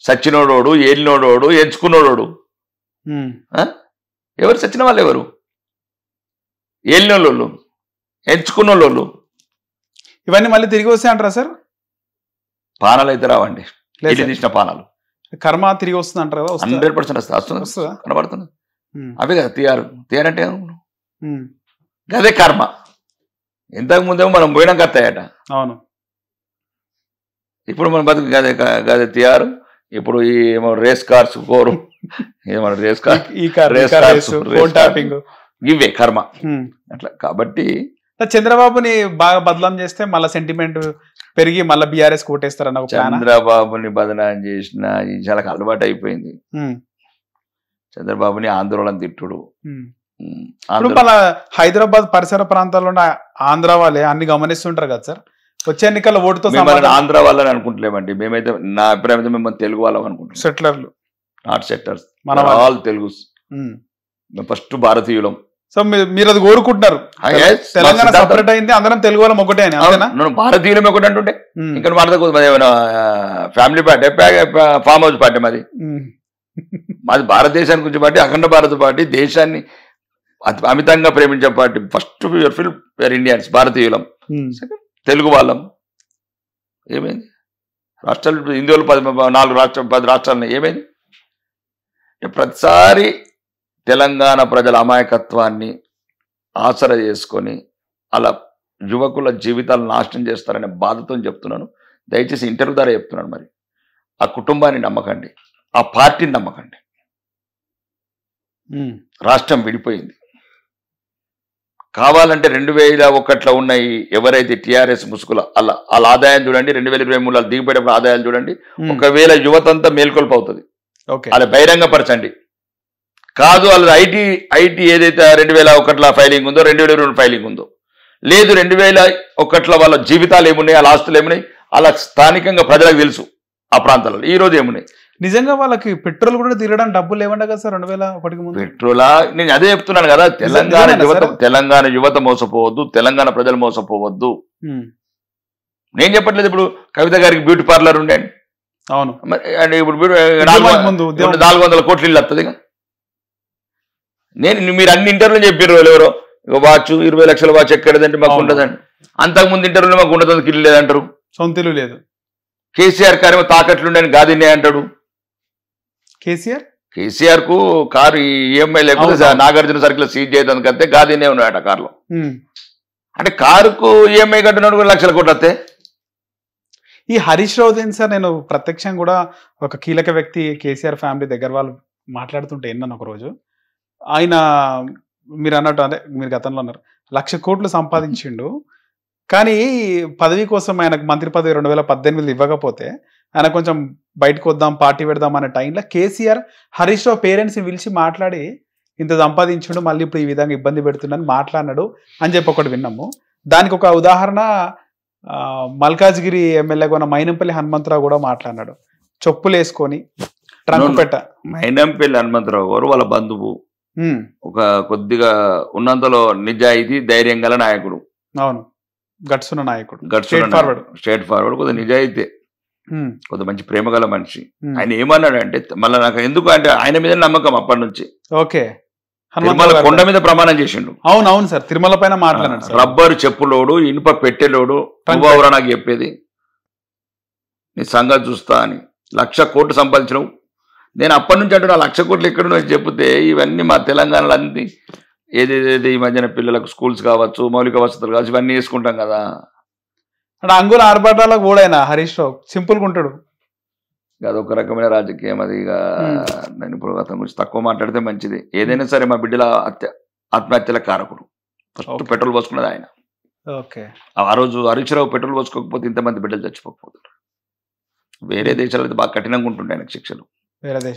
సచ్చినోడోడు, ఏలినోడోడు, ఎంచుకున్నోడోడు. ఎవరు సచ్చిన వాళ్ళు? ఎవరు ఏలినోళ్ళు, ఎంచుకున్నోళ్ళు? ఇవన్నీ మళ్ళీ తిరిగి వస్తాయి అంటారా సార్? పానాలు అయితే రావండి, తీసిన పానాలు. కర్మ తిరిగి వస్తుంది అంటారు కదా? 100% వస్తుంది, కనబడుతుంది. అవే కదా తీయారు అంటే గదే కర్మ. ఇంతకు ముందేమో మనం పోయినాక వస్తాయట. అవును, ఇప్పుడు మనం బతుకు గదే తీయారు. ఇప్పుడు ఈ రేస్ కార్స్ కోరు, ఏమన్నా రేస్ కార్స్ ఇవే కర్మ అట్లా. కాబట్టి చంద్రబాబుని బాగా బదలాం చేస్తే మళ్ళీ సెంటిమెంట్ పెరిగి మళ్ళీ బీఆర్ఎస్ కోటేస్తారన్న చంద్రబాబుని బదనాం చేసిన ఈ చాలా అలవాటు అయిపోయింది. చంద్రబాబుని ఆందోళన తిట్టుడు. మళ్ళా హైదరాబాద్ పరిసర ప్రాంతాల్లో ఉన్న ఆంధ్ర వాళ్ళే అన్ని గమనిస్తుంటారు కదా సార్. వచ్చే ఎన్నికల ఓటుతో ఆంధ్ర వాళ్ళని అనుకుంటలేమండి మేమైతే. నా అభిప్రాయం మిమ్మల్ని తెలుగు వాళ్ళం అనుకుంటున్నాం. సెటిలర్లు, not settlers, all Telugu. First భారతీయులం. సో మీరు అది కోరుకుంటున్నారు, తెలంగాణ సపరేట్ అయింది, అందరం తెలుగు వాళ్ళం ఒకటే అని. అంతేనా? భారతీయులం ఒకటి అంటుంటే ఇంకా family party, farm house party మాది. మాది భారతదేశానికి గురించి పార్టీ, అఖండ భారత పార్టీ, దేశాన్ని అమితంగా ప్రేమించే పార్టీ. ఫస్ట్ ఇండియన్స్, భారతీయులం. తెలుగు వాళ్ళం. ఏమైంది? రాష్ట్రాలు హిందువులు 10 రాష్ట్రాలు ఏమైంది? ప్రతిసారి తెలంగాణ ప్రజల అమాయకత్వాన్ని ఆసరా చేసుకొని అలా యువకుల జీవితాలను నాశనం చేస్తారనే బాధతో చెప్తున్నాను. దయచేసి ఇంటర్వ్యూ ద్వారా చెప్తున్నాను. మరి ఆ కుటుంబాన్ని నమ్మకండి, ఆ పార్టీని నమ్మకండి. రాష్ట్రం విడిపోయింది. కావాలంటే 2001లో ఉన్నాయి ఎవరైతే టీఆర్ఎస్ ముసుగుల వాళ్ళ ఆదాయం చూడండి, 2023లో దిగిపోయేటప్పుడు ఆదాయాలు చూడండి. ఒకవేళ యువతంతా మేల్కొల్పు అవుతుంది, అలా బహిరంగపరచండి. కాదు వాళ్ళది ఐటీ ఏదైతే 2001లో ఫైలింగ్ ఉందో, 2022 ఫైలింగ్ ఉందో, లేదు 2001లో వాళ్ళ జీవితాలు ఏమున్నాయి, వాళ్ళ ఆస్తులు ఏమున్నాయి, అలా స్థానికంగా ప్రజలకు తెలుసు. ఆ ప్రాంతాలలో ఈ రోజు ఏమున్నాయి? నిజంగా వాళ్ళకి పెట్రోల్ కూడా తీరడానికి డబ్బులు లేవంట కదా సార్ 2001కి ముందు? పెట్రోలా? నేను అదే చెప్తున్నాను కదా, తెలంగాణ యువత మోసపోవద్దు, తెలంగాణ ప్రజలు మోసపోవద్దు. నేను చెప్పట్లేదు. ఇప్పుడు కవిత గారికి బ్యూటీ పార్లర్ ఉండేది. అవును, ఇప్పుడు 400 కోట్ల ఇల్లు వస్తుంది. మీరు అన్ని ఇంటర్వ్యూలు చెప్పారు ఎవరో వాచ్ 20 లక్షల వాచ్ ఎక్కడదంటే మాకు ఉండదండి. అంతకుముందు ఇంటర్వ్యూలో మాకు ఉండదు, ఇల్లు లేదంటారు, సొంత ఇల్లు లేదు. కేసీఆర్ కారేమో తాకట్లుండని గాదిన్నే అంటాడు. కేసీఆర్ కు కారు ఈఎంఐ లేకపోతే నాగార్జున సర్కిల్ సీజ్ చేయడానికి గాదిన్నే ఉన్నాయట కార్లో. అంటే కారుకు ఈఎంఐ కట్టినోడు కూడా లక్షల కోట్లు వస్తే ఈ హరీష్ రావు దేని సార్, నేను ప్రత్యక్షంగా కూడా ఒక కీలక వ్యక్తి కేసీఆర్ ఫ్యామిలీ దగ్గర వాళ్ళు మాట్లాడుతుంటే విన్నాను ఒక రోజు. ఆయన మీరు అన్నట్టు అదే మీరు గతంలో అన్నారు 1,00,000 కోట్లు సంపాదించిండు, కానీ పదవి కోసం ఆయనకు మంత్రి పదవి 2018 ఇవ్వకపోతే ఆయన కొంచెం బయటకు వద్దాం పార్టీ పెడదాం అనే టైంలో కేసీఆర్ హరీష్ రావు పేరెంట్స్ని పిలిచి మాట్లాడి ఇంత సంపాదించిండు మళ్ళీ ఇప్పుడు ఈ విధంగా ఇబ్బంది పెడుతున్నాను మాట్లాడినాడు అని చెప్పి ఒకటి విన్నాము. దానికి ఒక ఉదాహరణ మల్కాజ్గిరి ఎమ్మెల్యే కొన్న మైనంపల్లి హనుమంతరావు కూడా మాట్లాడినాడు. చెప్పులు వేసుకొని ట్రంక్ పెట్ట. మైనంపల్లి హనుమంతరావు గారు వాళ్ళ బంధువు, ఒక కొద్దిగా ఉన్నంతలో నిజాయితీ ధైర్యం గల నాయకుడు. అవును, గట్సున్న నాయకుడు, స్ట్రేట్ ఫార్వర్డ్, కొద్దిగా నిజాయితీ, కొద్దిగా మంచి ప్రేమ గల మనిషి. ఆయన ఏమన్నాడంటే మళ్ళీ నాకు ఎందుకు అంటే ఆయన మీద నమ్మకం అప్పటి నుంచి. ఓకే, తిరుమల కొండ మీద ప్రమాణం చేసిండు. అవును అవును సార్, తిరుమల పైన మాట్లాడాడు. రబ్బరు చెప్పులోడు, ఇనుప పెట్టెలోడు, నువ్వెవరా నాకు చెప్పేది, నీ సంగతి చూస్తా అని 1,00,000 కోట్లు సంపాదించడం. నేను అప్పటి నుంచి అంటున్నా 1,00,000 కోట్లు ఎక్కడున్నా చెప్తే ఇవన్నీ మా తెలంగాణలో అన్ని ఏదేది ఈ మధ్యన పిల్లలకు స్కూల్స్ కావచ్చు, మౌలిక వసతులు కావచ్చు, ఇవన్నీ వేసుకుంటాం కదా. అంటే అంగుల ఆర్భాటాలకు కూడా హరీష్ రావు సింపుల్గా ఉంటాడు. అదొక రకమైన రాజకీయం. అది ఇక నేను ఇప్పుడు అతని గురించి తక్కువ మాట్లాడితే మంచిది. ఏదైనా సరే మా బిడ్డల ఆత్మహత్యల కారకుడు. ఫస్ట్ పెట్రోల్ పోసుకున్నది ఆయన. ఓకే, ఆ రోజు హరీష్ రావు పెట్రోల్ పోసుకోకపోతే ఇంతమంది బిడ్డలు చచ్చిపోకపోతారు. వేరే దేశాలు అయితే బాగా కఠినంగా ఉంటుండే ఆయనకు శిక్షలు.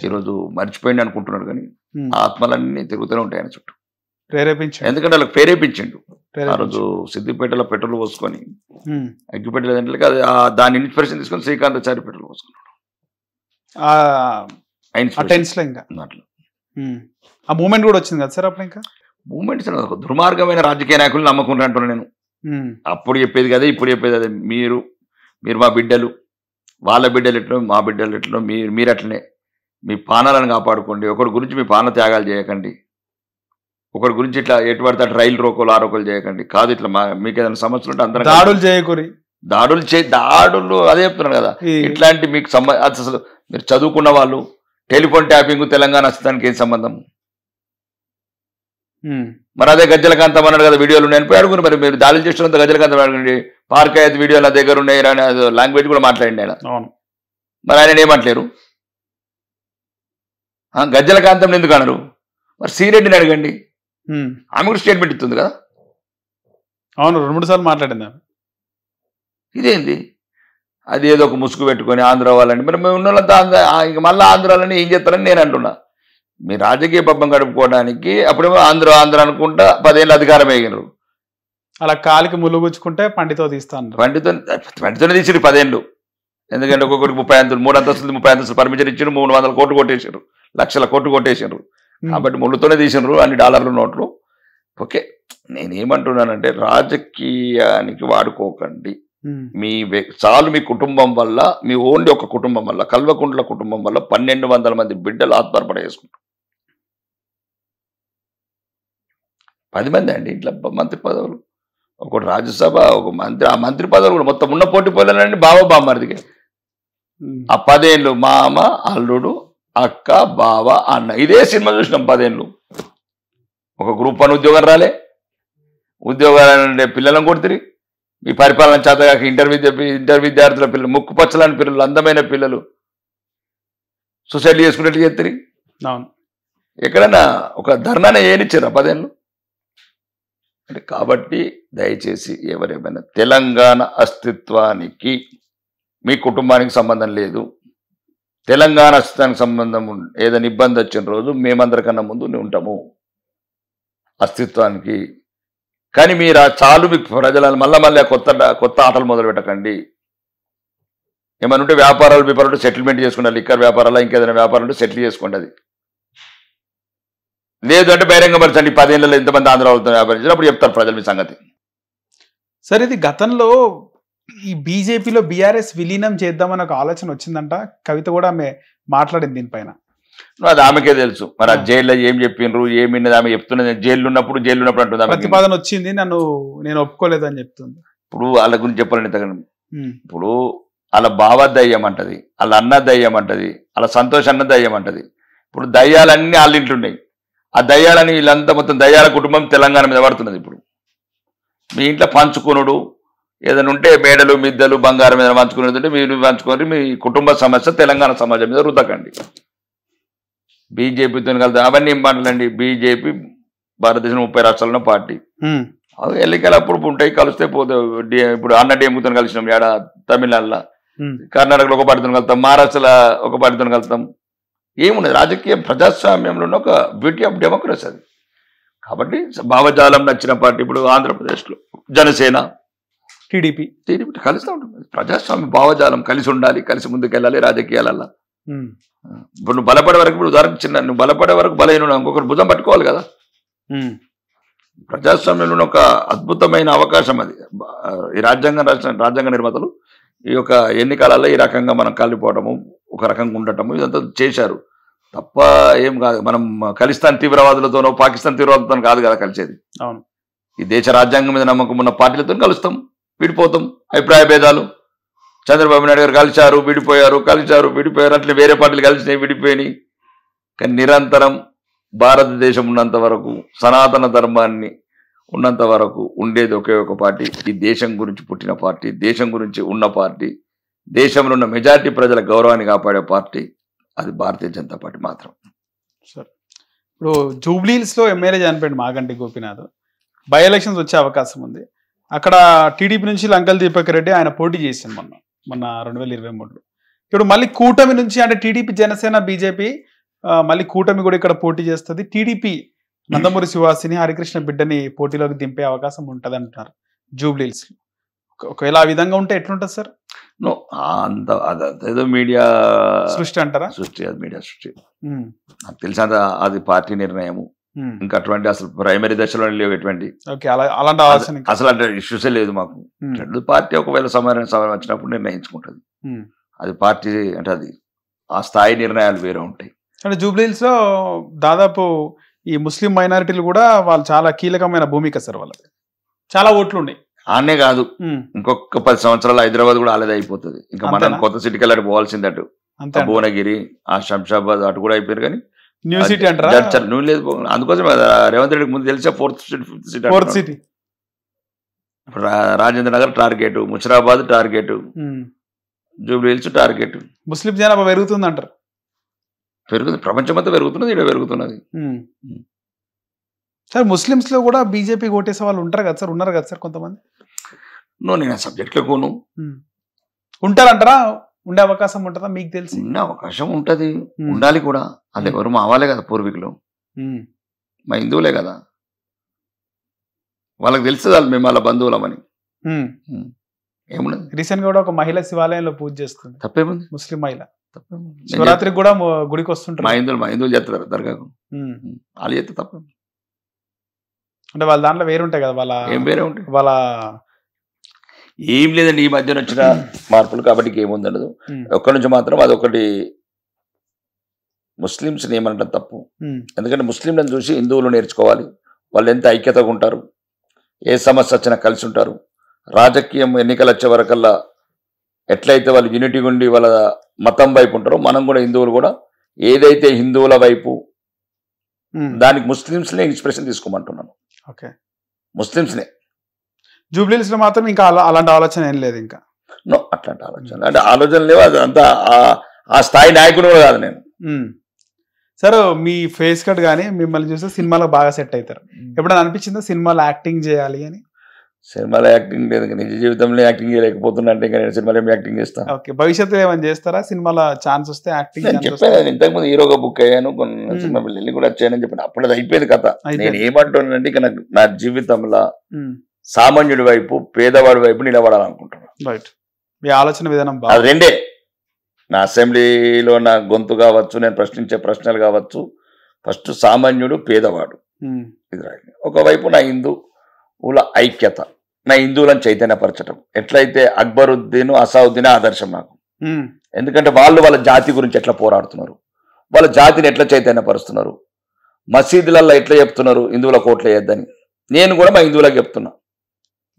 ఈరోజు మర్చిపోయింది అనుకుంటున్నాడు, కానీ ఆత్మలన్నీ తిరుగుతూనే ఉంటాయి ఆయన చుట్టూ. ప్రేరేపించు, ఎందుకంటే వాళ్ళకి ప్రేరేపించిండు. ఆ రోజు సిద్దిపేటలో పెట్రోల్ పోసుకొని అగ్గిపెట్టెల దాంట్లోకి అది దాని ఇన్స్పిరేషన్ తీసుకొని శ్రీకాంతాచారి పెట్రోల్ పోసుకున్నాడు. ఆ మూమెంట్ కూడా వచ్చింది కదా సార్ అప్పుడు. ఇంకా మూమెంట్స్ దుర్మార్గమైన రాజకీయ నాయకులు నమ్మకుండా అంటున్నాను నేను. అప్పుడు చెప్పేది కదా, ఇప్పుడు చెప్పేది అదే. మీరు మా బిడ్డలు, వాళ్ళ బిడ్డలు ఎట్లా, మా బిడ్డలు ఎట్లా, మీరు అట్లనే మీ పానాలను కాపాడుకోండి. ఒకరి గురించి మీ పాన త్యాగాలు చేయకండి. ఒకరి గురించి ఇట్లా ఎటు పడితే రైలు రోకోలు ఆరోకోలు చేయకండి. కాదు ఇట్లా మీకు ఏదైనా సమస్యలు ఉంటే అందరూ దాడులు చేయకూరి, దాడులు అదే చెప్తున్నాను కదా. ఇట్లాంటి మీకు అసలు మీరు చదువుకున్న వాళ్ళు, టెలిఫోన్ ట్యాపింగ్ తెలంగాణ అస్తిత్వానికి ఏం సంబంధం? మరి అదే గజ్జలకాంతం అన్నాడు కదా, వీడియోలు నేను పోయి అడుగును. మరి మీరు దాడులు చేస్తున్నంత గజ్జలకాంతం అడగండి. పార్క్ అయ్యేది వీడియోలు నా దగ్గర ఉన్నాయి అని లాంగ్వేజ్ కూడా మాట్లాడండి ఆయన. మరి ఆయన ఏమంటలేరు? గజ్జలకాంతం ఎందుకు అన్నారు? మరి శ్రీరెడ్డిని అడగండి, ఆమె కూడా స్టేట్మెంట్ ఇస్తుంది కదా. అవును, 2-3 సార్లు మాట్లాడింది. ఇదేంది? అది ఏదో ఒక ముసుగు పెట్టుకొని ఆంధ్ర వాళ్ళని, మరి మేము ఉన్నోళ్ళంతా ఇంక మళ్ళీ ఆంధ్రాలని ఏం చేస్తారని నేను అంటున్నా. మీ రాజకీయ పబ్బం గడుపుకోవడానికి అప్పుడేమో ఆంధ్ర అనుకుంటా 10 ఏళ్ళు అధికారం వేయగలరు. అలా కాలికి ముళ్ళు గుచ్చుకుంటే పండితో తీస్తాను. పండితోనే తీసిరు 10 ఏళ్ళు. ఎందుకంటే ఒక్కొక్కరికి 30 అంతస్తులు, 3 అంతస్తులు 30 అంతస్తులు పర్మిషన్ ఇచ్చారు. 300 కోట్లు కొట్టేశారు, 1,00,000 కోట్లు కొట్టేశారు. కాబట్టి ముళ్ళుతోనే తీసినారు అన్ని డాలర్లు నోట్లు. ఓకే, నేనేమంటున్నానంటే రాజకీయానికి వాడుకోకండి. చాలు మీ కుటుంబం వల్ల, మీ ఓన్లీ ఒక కుటుంబం వల్ల, కల్వకుంట్ల కుటుంబం వల్ల 1,200 మంది బిడ్డలు ఆత్మహత్య చేసుకుంటారు. 10 మంది అండి ఇట్లా మంత్రి పదవులు, ఒకటి రాజ్యసభ, ఒక మంత్రి. ఆ మంత్రి పదవులు కూడా మొత్తం ఉన్న పోటీ పోలేనండి బామ్మర్దికి. ఆ 10 ఏళ్ళు మామ, అల్లుడు, అక్క, బావ, అన్న, ఇదే సినిమా చూసినాం 10 ఏళ్ళు. ఒక గ్రూప్ 1 ఉద్యోగం రాలే, ఉద్యోగాలంటే పిల్లలను కొడుతుంది. మీ పరిపాలన చేతగాక ఇంటర్ విద్యార్థుల పిల్లలు, ముక్కు పచ్చలని పిల్లలు, అందమైన పిల్లలు సూసైడ్ చేసుకునేట్లు చేస్తారు. ఎక్కడన్నా ఒక ధర్నానే ఏనిచ్చారా 10 ఏళ్ళు? అంటే కాబట్టి దయచేసి ఎవరేమైనా తెలంగాణ అస్తిత్వానికి మీ కుటుంబానికి సంబంధం లేదు. తెలంగాణ అస్తిత్వానికి సంబంధం ఏదైనా ఇబ్బంది వచ్చిన రోజు మేమందరికన్నా ముందు ఉంటాము అస్తిత్వానికి. కానీ మీరు చాలు మీకు ప్రజలను మళ్ళీ కొత్త ఆటలు మొదలు పెట్టకండి. ఏమైనా ఉంటే వ్యాపారాలు సెటిల్మెంట్ చేసుకుంటారు. లిక్కర్ వ్యాపారాలు, ఇంకేదైనా వ్యాపారం ఉంటే సెటిల్ చేసుకోండి. అది లేదు అంటే బహిరంగపరచండి. 10 ఏళ్ళలో ఎంతమంది ఆంధ్ర వాళ్ళతో వ్యాపారించినప్పుడు చెప్తారు ప్రజలు మీ సంగతి. సరే, ఇది గతంలో ఈ బీజేపీలో బీఆర్ఎస్ విలీనం చేద్దామని ఒక ఆలోచన వచ్చిందంట. కవిత కూడా ఆమె మాట్లాడింది దీనిపైన. అది ఆమెకే తెలుసు. మరి ఆ జైల్లో ఏం చెప్పిండ్రు, ఏమిన్నది ఆమె చెప్తున్నది. జైలు ఉన్నప్పుడు అంటుంది. ప్రతిపాదన వచ్చింది, నేను ఒప్పుకోలేదు అని చెప్తుంది. ఇప్పుడు వాళ్ళ గురించి చెప్పాలని తగ్గను. ఇప్పుడు వాళ్ళ బావ దయ్యం అంటది, వాళ్ళ అన్న దయ్యం అంటది, వాళ్ళ సంతోష్ అన్న దయ్యం అంటది. ఇప్పుడు దయ్యాలన్నీ వాళ్ళ ఇంట్లో ఉన్నాయి. ఆ దయ్యాలని వీళ్ళంతా మొత్తం దయ్యాల కుటుంబం తెలంగాణ మీద పడుతున్నది. ఇప్పుడు మీ ఇంట్లో పంచుకునుడు ఏదైనా ఉంటే మేడలు మిద్దెలు బంగారం మీద పంచుకునేది ఉంటే మీరు పంచుకొని మీ కుటుంబ సమస్య తెలంగాణ సమాజం మీద రుద్దకండి. బీజేపీతో కలిసి అవన్నీ ఏం మాటలండి. బీజేపీ భారతదేశం 30 రాష్ట్రాల్లో పార్టీ అవి ఎన్నికలు అప్పుడు ఉంటాయి, కలిస్తే పోతే. ఇప్పుడు అన్న డేముతో కలిసినాం ఏడ తమిళనాడులో, కర్ణాటకలో ఒక పార్టీతో కలుస్తాం, మహారాష్ట్రలో ఒక పార్టీతో కలుస్తాం. ఏమున్నది రాజకీయం ప్రజాస్వామ్యంలో ఒక బ్యూటీ ఆఫ్ డెమోక్రసీ అది. కాబట్టి భావజాలం నచ్చిన పార్టీ ఇప్పుడు ఆంధ్రప్రదేశ్లో జనసేన టీడీపీ కలుస్తూ ఉంటుంది. ప్రజాస్వామ్య భావజాలం కలిసి ఉండాలి, కలిసి ముందుకెళ్ళాలి రాజకీయాలల్లో. ఇప్పుడు నువ్వు బలపడే వరకు, ఇప్పుడు ఉదాహరణ చిన్న, నువ్వు బలపడే వరకు బలహీన ఇంకొకరు భుజం పట్టుకోవాలి కదా. ప్రజాస్వామ్యంలో ఒక అద్భుతమైన అవకాశం అది. ఈ రాజ్యాంగ నిర్మాతలు ఈ యొక్క ఎన్నికలలో ఈ రకంగా మనం కలిపోవటము, ఒక రకంగా ఉండటము ఇదంతా చేశారు తప్ప ఏం కాదు. మనం ఖలిస్తాన్ తీవ్రవాదులతోనో పాకిస్తాన్ తీవ్రవాదులతో కాదు కదా కలిసేది. అవును, ఈ దేశ రాజ్యాంగం మీద నమ్మకం ఉన్న పార్టీలతో కలుస్తాం, విడిపోతాం. అభిప్రాయ భేదాలు, చంద్రబాబు నాయుడు గారు కలిశారు విడిపోయారు, అట్లా వేరే పార్టీలు కలిసినాయి విడిపోయినాయి. కానీ నిరంతరం భారతదేశం ఉన్నంత వరకు, సనాతన ధర్మాన్ని ఉన్నంత వరకు ఉండేది ఒకే ఒక పార్టీ. ఈ దేశం గురించి పుట్టిన పార్టీ, దేశం గురించి ఉన్న పార్టీ, దేశంలో ఉన్న మెజారిటీ ప్రజల గౌరవాన్ని కాపాడే పార్టీ అది భారతీయ జనతా పార్టీ మాత్రం. సార్, ఇప్పుడు జూబ్లీహిల్స్లో ఎమ్మెల్యే చనిపోయాడు మాగంటి గోపీనాథ్. బై ఎలక్షన్స్ వచ్చే అవకాశం ఉంది. అక్కడ టీడీపీ నుంచి లంకల్ దీపక్ రెడ్డి ఆయన పోటీ చేసింది మొన్న 2023లో. ఇప్పుడు మళ్ళీ కూటమి నుంచి, అంటే టీడీపీ జనసేన బీజేపీ మళ్ళీ కూటమి కూడా ఇక్కడ పోటీ చేస్తుంది. టీడీపీ నందమూరి సుహాసిని హరికృష్ణ బిడ్డని పోటీలోకి దింపే అవకాశం ఉంటుంది అంటున్నారు జూబ్లీహిల్స్. ఒకవేళ ఆ విధంగా ఉంటే ఎట్లుంటుంది సార్? అంత అదేదో మీడియా సృష్టి అంటారా? సృష్టి, అది మీడియా సృష్టి. నాకు తెలిసి అది పార్టీ నిర్ణయము. ఇంకా అటువంటి అసలు ప్రైమరీ దశలో లేవు ఎటువంటి అసలు అంటే ఇష్యూసే లేదు మాకు. పార్టీ ఒకవేళ సమయం వచ్చినప్పుడు నిర్ణయించుకుంటుంది. అది పార్టీ అంటే అది ఆ స్థాయి నిర్ణయాలు వేరే ఉంటాయి. అంటే జూబ్లీహిల్స్ లో దాదాపు ఈ ముస్లిం మైనారిటీలు కూడా వాళ్ళు చాలా కీలకమైన భూమిక సార్. వాళ్ళకి చాలా ఓట్లు ఉన్నాయి. ఆనే కాదు, ఇంకొక 10 సంవత్సరాలు హైదరాబాద్ కూడా ఆలేదే అయిపోతుంది. ఇంకా మనం కొత్త సిటీకి వెళ్ళి పోవాల్సింది అటు భువనగిరి, ఆ శంషాబాద్ అటు కూడా అయిపోయారు. కానీ న్యూ సిటీ అంటారా? నువ్వు లేదు, అందుకోసం రేవంత్ రెడ్డికి ముందు తెలిసే 4th city, 4th city. Rajendra Nagar target, Musheerabad target, Jubilee Hills target. ముస్లిం జనాభా పెరుగుతుంది అంటారు. పెరుగుతుంది, ప్రపంచమంతా పెరుగుతున్నది, ఇక్కడ పెరుగుతున్నది. సార్, ముస్లిమ్స్ లో కూడా బీజేపీ ఓటేసే వాళ్ళు ఉంటారు కదా సార్? ఉన్నారు కదా సార్ కొంతమంది? నేను సబ్జెక్ట్ లో కోను. ఉంటారంటారా? ఉండే అవకాశం ఉంటుందా మీకు తెలిసి? ఉండే అవకాశం ఉంటది, ఉండాలి కూడా. అది ఎవరు మా వాళ్ళే కదా, పూర్వీకులు, మా హిందువులే కదా. వాళ్ళకి తెలుస్తుంది వాళ్ళు మేము వాళ్ళ బంధువులమని. ఏమున్నది, రీసెంట్ గా కూడా ఒక మహిళ శివాలయంలో పూజ చేస్తుంది. తప్పేముంది? ముస్లిం మహిళ శివరాత్రికి కూడా గుడికి వస్తుంటారు. మా హిందువులు చేస్తారు దర్గాకు, వాళ్ళు చేస్తే తప్ప. అంటే వాళ్ళ దాంట్లో వేరుంటాయి కదా, వాళ్ళ ఏం వేరే ఉంటాయి వాళ్ళ. ఏం లేదండి, ఈ మధ్యన వచ్చిన మార్పులు కాబట్టి ఏముందనదు. ఒక్కడి నుంచి మాత్రం అదొకటి ముస్లింస్ని ఏమంటాం తప్పు. ఎందుకంటే ముస్లింలను చూసి హిందువులు నేర్చుకోవాలి. వాళ్ళు ఎంత ఐక్యతగా ఉంటారు, ఏ సమస్య వచ్చినా కలిసి ఉంటారు. రాజకీయం ఎన్నికలు వచ్చే వరకల్లా ఎట్లయితే వాళ్ళు యూనిటీ ఉండి వాళ్ళ మతం వైపు ఉంటారో, మనం కూడా హిందువులు కూడా ఏదైతే హిందువుల వైపు దానికి ముస్లింస్నే ఇన్స్పిరేషన్ తీసుకోమంటున్నాను. ముస్లింస్నే. జూబ్లీహిల్స్ లో మాత్రం ఇంకా అలాంటి ఆలోచన ఏం లేదు. ఇంకా అట్లాంటి ఆలోచన అంటే ఆలోచన లేవు. అది అంతా ఆ స్థాయి నాయకుడు కూడా కాదు నేను. సార్, మీ ఫేస్ కట్ కానీ మిమ్మల్ని చూస్తే సినిమాలో బాగా సెట్ అవుతారు. ఎప్పుడైనా అనిపించిందా సినిమాలో యాక్టింగ్ చేయాలి అని? సినిమాలో యాక్టింగ్ లేదు, నిజ జీవితంలో యాక్టింగ్ చేయలేకపోతున్నా అంటే ఇంకా నేను సినిమాలో ఏమి యాక్టింగ్ చేస్తాను. ఓకే, భవిష్యత్తులో ఏమైనా చేస్తారా సినిమాలో ఛాన్స్ వస్తే యాక్టింగ్? చెప్పాను, ఇంతకుముందు హీరోగా బుక్ అయ్యాను, కొన్ని సినిమా వెళ్ళి కూడా వచ్చాయని చెప్పాను. అప్పుడు అది అయిపోయింది కథ. నేను ఏమంటున్నానంటే ఇక నా జీవితంలో సామాన్యుడి వైపు, పేదవాడి వైపు నిలబడాలనుకుంటున్నాను. రైట్, మీ ఆలోచన విధానం అది రెండే. నా అసెంబ్లీలో నా గొంతు కావచ్చు, నేను ప్రశ్నించే ప్రశ్నలు కావచ్చు, ఫస్ట్ సామాన్యుడు, పేదవాడు. ఇది రాయండి. ఒకవైపు నా హిందువుల ఐక్యత, నా హిందువులను చైతన్యపరచడం. ఎట్లయితే అక్బరుద్దీన్, అసావుద్దీన్ ఆదర్శం నాకు. ఎందుకంటే వాళ్ళు వాళ్ళ జాతి గురించి ఎట్లా పోరాడుతున్నారు, వాళ్ళ జాతిని ఎట్లా చైతన్యపరుస్తున్నారు, మసీదులలో ఎట్లా చెప్తున్నారు హిందువుల కోట్ల వేయద్దని. నేను కూడా మా హిందువులకు చెప్తున్నా,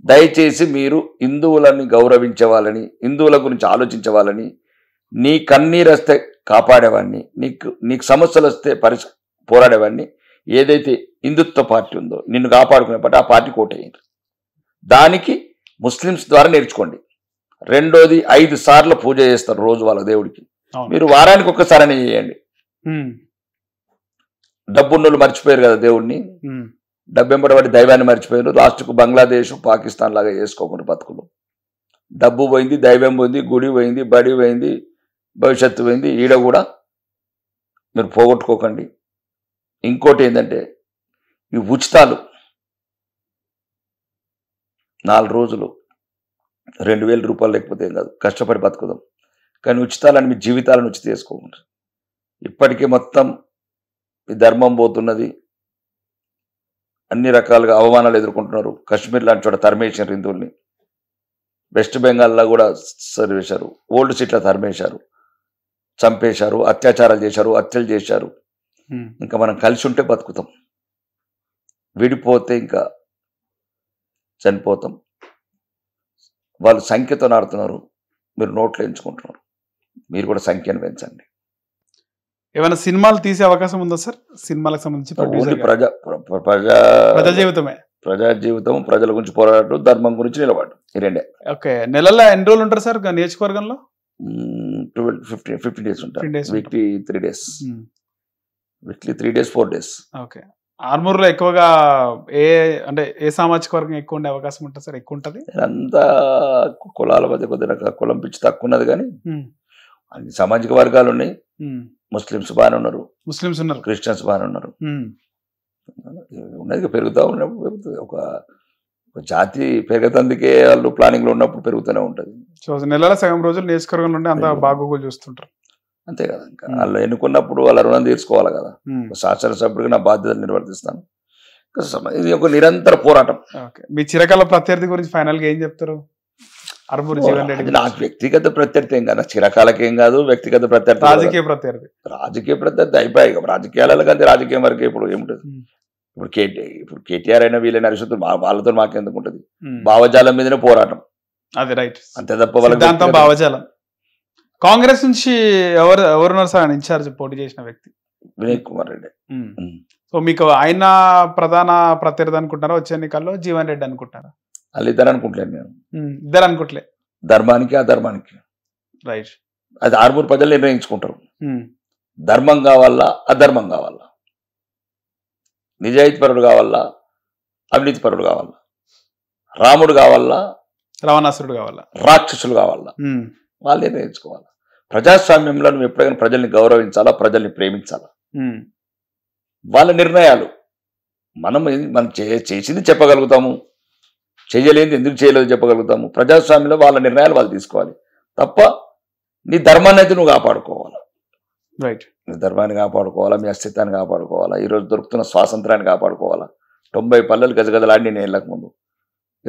దయచేసి మీరు హిందువులని గౌరవించే వాళ్ళని, హిందువుల గురించి ఆలోచించే వాళ్ళని, నీ కన్నీరు వస్తే కాపాడేవాడిని, నీకు సమస్యలు వస్తే పోరాడేవాడిని, ఏదైతే హిందుత్వ పార్టీ ఉందో నిన్ను కాపాడుకునే పార్టీ, ఆ పార్టీ కోటేయండి. దానికి ముస్లిమ్స్ ద్వారా నేర్చుకోండి. రెండోది 5 సార్లు పూజ చేస్తారు రోజు వాళ్ళ దేవుడికి. మీరు వారానికి ఒక్కసారి చేయండి. డబ్బున్నోళ్ళు మర్చిపోయారు కదా దేవుడిని, డబ్బెంబడి దైవాన్ని మర్చిపోయారు. లాస్ట్కు బంగ్లాదేశ్ పాకిస్తాన్ లాగా చేసుకోకుండా బతుకులు. డబ్బు పోయింది, దైవం పోయింది, గుడి పోయింది, బడి పోయింది, భవిష్యత్తు పోయింది. ఈడ కూడా మీరు పోగొట్టుకోకండి. ఇంకోటి ఏంటంటే ఈ ఉచితాలు 4 రోజులు 2000 రూపాయలు లేకపోతే ఏం కాదు, కష్టపడి బతుకుదాం. కానీ ఉచితాలని మీ జీవితాలను ఉచిత చేసుకోకుండా. ఇప్పటికే మొత్తం ఈ ధర్మం పోతున్నది, అన్ని రకాలుగా అవమానాలు ఎదుర్కొంటున్నారు. కాశ్మీర్ లాంటి చోట తరిమేశారు హిందువుల్ని, వెస్ట్ బెంగాల్లో కూడా సరివేశారు, ఓల్డ్ సిట్లో తరిమేశారు, చంపేశారు, అత్యాచారాలు చేశారు, హత్యలు చేశారు. ఇంకా మనం కలిసి ఉంటే బతుకుతాం, విడిపోతే ఇంకా చనిపోతాం. వాళ్ళు సంఖ్యతో ఆడుతున్నారు, మీరు నోట్లు ఎంచుకుంటున్నారు. మీరు కూడా సంఖ్యను పెంచండి. ఏమైనా సినిమాలు తీసే అవకాశం ఉందా సార్? సినిమాలకు సంబంధించి ప్రజా జీవితమే, ప్రజా జీవితం, ప్రజల గురించి పోరాడు, ధర్మం గురించి నిలబడు, ఈ రెండే. ఓకే. నెలలో ఎన్ని రోజులు ఉంటారు సార్ నియోజకవర్గంలో? 15 days ఉంటారు. Weekly 3 days, weekly 3 days 4 days. Okay. ఆర్మూర్లో ఎక్కువగా ఏ సామాజిక వర్గం ఎక్కువ ఉండే అవకాశం ఉంటుంది సార్? ఎక్కువ ఉంటుంది అంతా కులాల మధ్య కొద్దిగా కులం పిచ్చి తక్కువ ఉన్నది, కానీ అన్ని సామాజిక వర్గాలు ఉన్నాయి. ముస్లిమ్స్ బాగానే ఉన్నారు, ముస్లిమ్స్ ఉన్నారు, క్రిస్టియన్స్ బాగానే ఉన్నారు. ఉన్నది పెరుగుతూ ఉన్నప్పుడు పెరుగుతుంది. ఒక జాతి పెరగతందుకే వాళ్ళు ప్లానింగ్ లో ఉన్నప్పుడు పెరుగుతూనే ఉంటుంది. నెలలో సగం రోజులు నియోజకవర్గంలో ఉంటే అంత బాగోగులు చూస్తుంటారు. అంతే కదా. ఇంకా వాళ్ళు ఎన్నుకున్నప్పుడు వాళ్ళ రుణం తీర్చుకోవాలి కదా. శాసనసభ్యుడిగా నా బాధ్యతలు నిర్వర్తిస్తాను. ఇది ఒక నిరంతర పోరాటం. మీ చిరకాల ప్రత్యర్థి గురించి ఫైనల్ గా ఏం చెప్తారు? నాకు వ్యక్తిగత ప్రత్యర్థి ఏం కాదు, చిరకాలకి ఏం కాదు, వ్యక్తిగత ప్రత్యర్థి, రాజకీయ ప్రత్యర్థి అయిపోయాయి. రాజకీయాలలో కంటే రాజకీయం వరకే ఇప్పుడు ఏముంటది. ఇప్పుడు కేటీఆర్ అయినా వీళ్ళైనా అరిషత్తులు వాళ్ళతో మాకెందుకు ఉంటుంది? భావజాలం మీదనే పోరాటం, అది రైట్. అంతే తప్ప భావజాలం. కాంగ్రెస్ నుంచి ఎవరున్నారు సార్ ఇన్ఛార్జ్ పోటీ చేసిన వ్యక్తి? వినయ్ కుమార్ రెడ్డి. సో మీకు ఆయన ప్రధాన ప్రత్యర్థి అనుకుంటారా వచ్చే ఎన్నికల్లో? జీవన్ రెడ్డి అనుకుంటారా? వాళ్ళు ఇద్దరు అనుకుంటలేను నేను. ఇద్దరు అనుకుంటలే. ధర్మానికి అధర్మానికి రైట్, అది ఆర్మూర్ ప్రజలు నిర్ణయించుకుంటారు. ధర్మం కావాలా అధర్మం కావాలా, నిజాయితీ పరుడు కావాలా అవినీతి పరుడు కావాలా, రాముడు కావాలా రావణాసురుడు కావాలా, రాక్షసులు కావాలా, వాళ్ళు నిర్ణయించుకోవాలా. ప్రజాస్వామ్యంలో నువ్వు ఎప్పుడైనా ప్రజల్ని గౌరవించాలా, ప్రజల్ని ప్రేమించాలా. వాళ్ళ నిర్ణయాలు మనం చేసింది చెప్పగలుగుతాము, చేయలేనిది ఎందుకు చేయలేదు చెప్పగలుగుతాము. ప్రజాస్వామ్యంలో వాళ్ళ నిర్ణయాలు వాళ్ళు తీసుకోవాలి తప్ప నీ ధర్మాన్ని అయితే నువ్వు కాపాడుకోవాలా. రైట్, నీ ధర్మాన్ని కాపాడుకోవాలా, మీ అస్తిత్వాన్ని కాపాడుకోవాలా, ఈరోజు దొరుకుతున్న స్వాతంత్రాన్ని కాపాడుకోవాలా. 90 పల్లెలు గజగజలాడి నేను వెళ్ళక ముందు.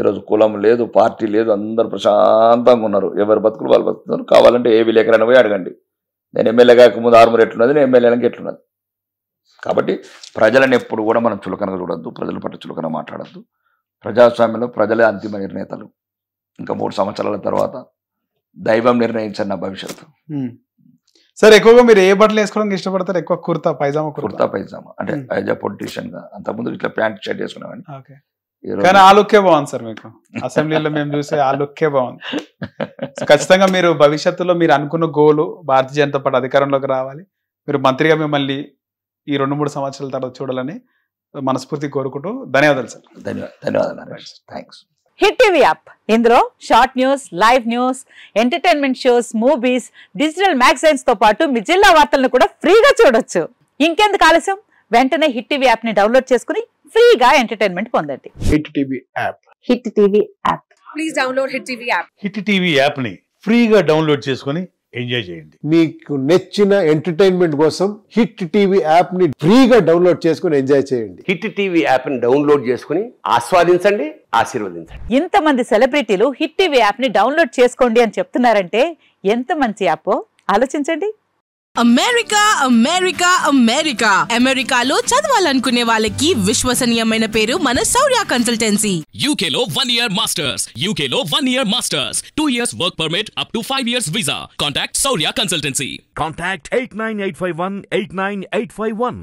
ఈరోజు కులం లేదు, పార్టీ లేదు, అందరూ ప్రశాంతంగా ఉన్నారు. ఎవరు బతుకులు వాళ్ళు బతుకుతున్నారు. కావాలంటే ఏ విలేకరైనా పోయి అడగండి, నేను ఎమ్మెల్యే కాకముందు ఆర్మూర్ ఎట్లున్నది, నేను ఎమ్మెల్యేలకు ఎట్లున్నది. కాబట్టి ప్రజలను ఎప్పుడు కూడా మనం చులకనగా చూడొద్దు, ప్రజల పట్ల చులకన మాట్లాడద్దు. ప్రజాస్వామ్యంలో ప్రజలే అంతిమ నిర్ణేతలు. ఇంకా 3 సంవత్సరాల తర్వాత దైవం నిర్ణయించండి నా భవిష్యత్తు. సార్ ఎక్కువగా మీరు ఏ బట్టలు వేసుకోవడానికి ఇష్టపడతారు? ఎక్కువ కుర్తా పైజామా? కుర్తా పైజామా అంటే యాజ్ ఎ పొలిటీషియన్ గా అంతకుముందు ఇట్లా ప్యాంట్ షర్ట్ వేసుకున్నామని. కానీ ఆ లుక్కే బాగుంది సార్ మీకు. అసెంబ్లీలో మేము చూసే ఆ లుక్కే బాగుంది. ఖచ్చితంగా మీరు భవిష్యత్తులో మీరు అనుకున్న గోలు భారతీయ జనతా పార్టీ అధికారంలోకి రావాలి, మీరు మంత్రిగా మిమ్మల్ని ఈ 2-3 సంవత్సరాల తర్వాత చూడాలని మనస్ఫూర్తి కోరుకుంటూ ధన్యవాదాలు సార్. ధన్యవాదాలు. థ్యాంక్స్. హిట్ టీవీ యాప్, ఇందులో short news, live news, entertainment shows, movies, digital magazines తో పాటు మీ జిల్లా వార్తలను కూడా ఫ్రీగా చూడొచ్చు. ఇంకెందుకు ఆలస్యం, వెంటనే హిట్ టీవీ యాప్ ని డౌన్లోడ్ చేసుకుని ఫ్రీగా ఎంటర్టైన్మెంట్ పొందండి. Hit TV app, hit TV app, please download hit TV app. Hit TV app ని ఫ్రీగా డౌన్లోడ్ చేసుకుని ఎంజాయ్ చేయండి. మీకు నచ్చిన ఎంటర్టైన్మెంట్ కోసం హిట్ టీవీ యాప్ ని ఫ్రీగా డౌన్లోడ్ చేసుకుని ఎంజాయ్ చేయండి. హిట్ టీవీ యాప్ ని డౌన్లోడ్ చేసుకుని ఆస్వాదించండి, ఆశీర్వదించండి. ఇంతమంది సెలబ్రిటీలు హిట్ టీవీ యాప్ ని డౌన్లోడ్ చేసుకోండి అని చెప్తున్నారంటే ఎంత మంచి యాప్ ఆలోచించండి. అమెరికా అమెరికా అమెరికా అమెరికాలో చదవాలనుకునే వాళ్ళకి విశ్వసనీయమైన పేరు మన శౌర్య కన్సల్టెన్సీ. UK లో 1 year masters, UK లో 1 year masters, 2 years work permit up to 5 years visa. Contact Saurya Consultancy. Contact 89851 89851.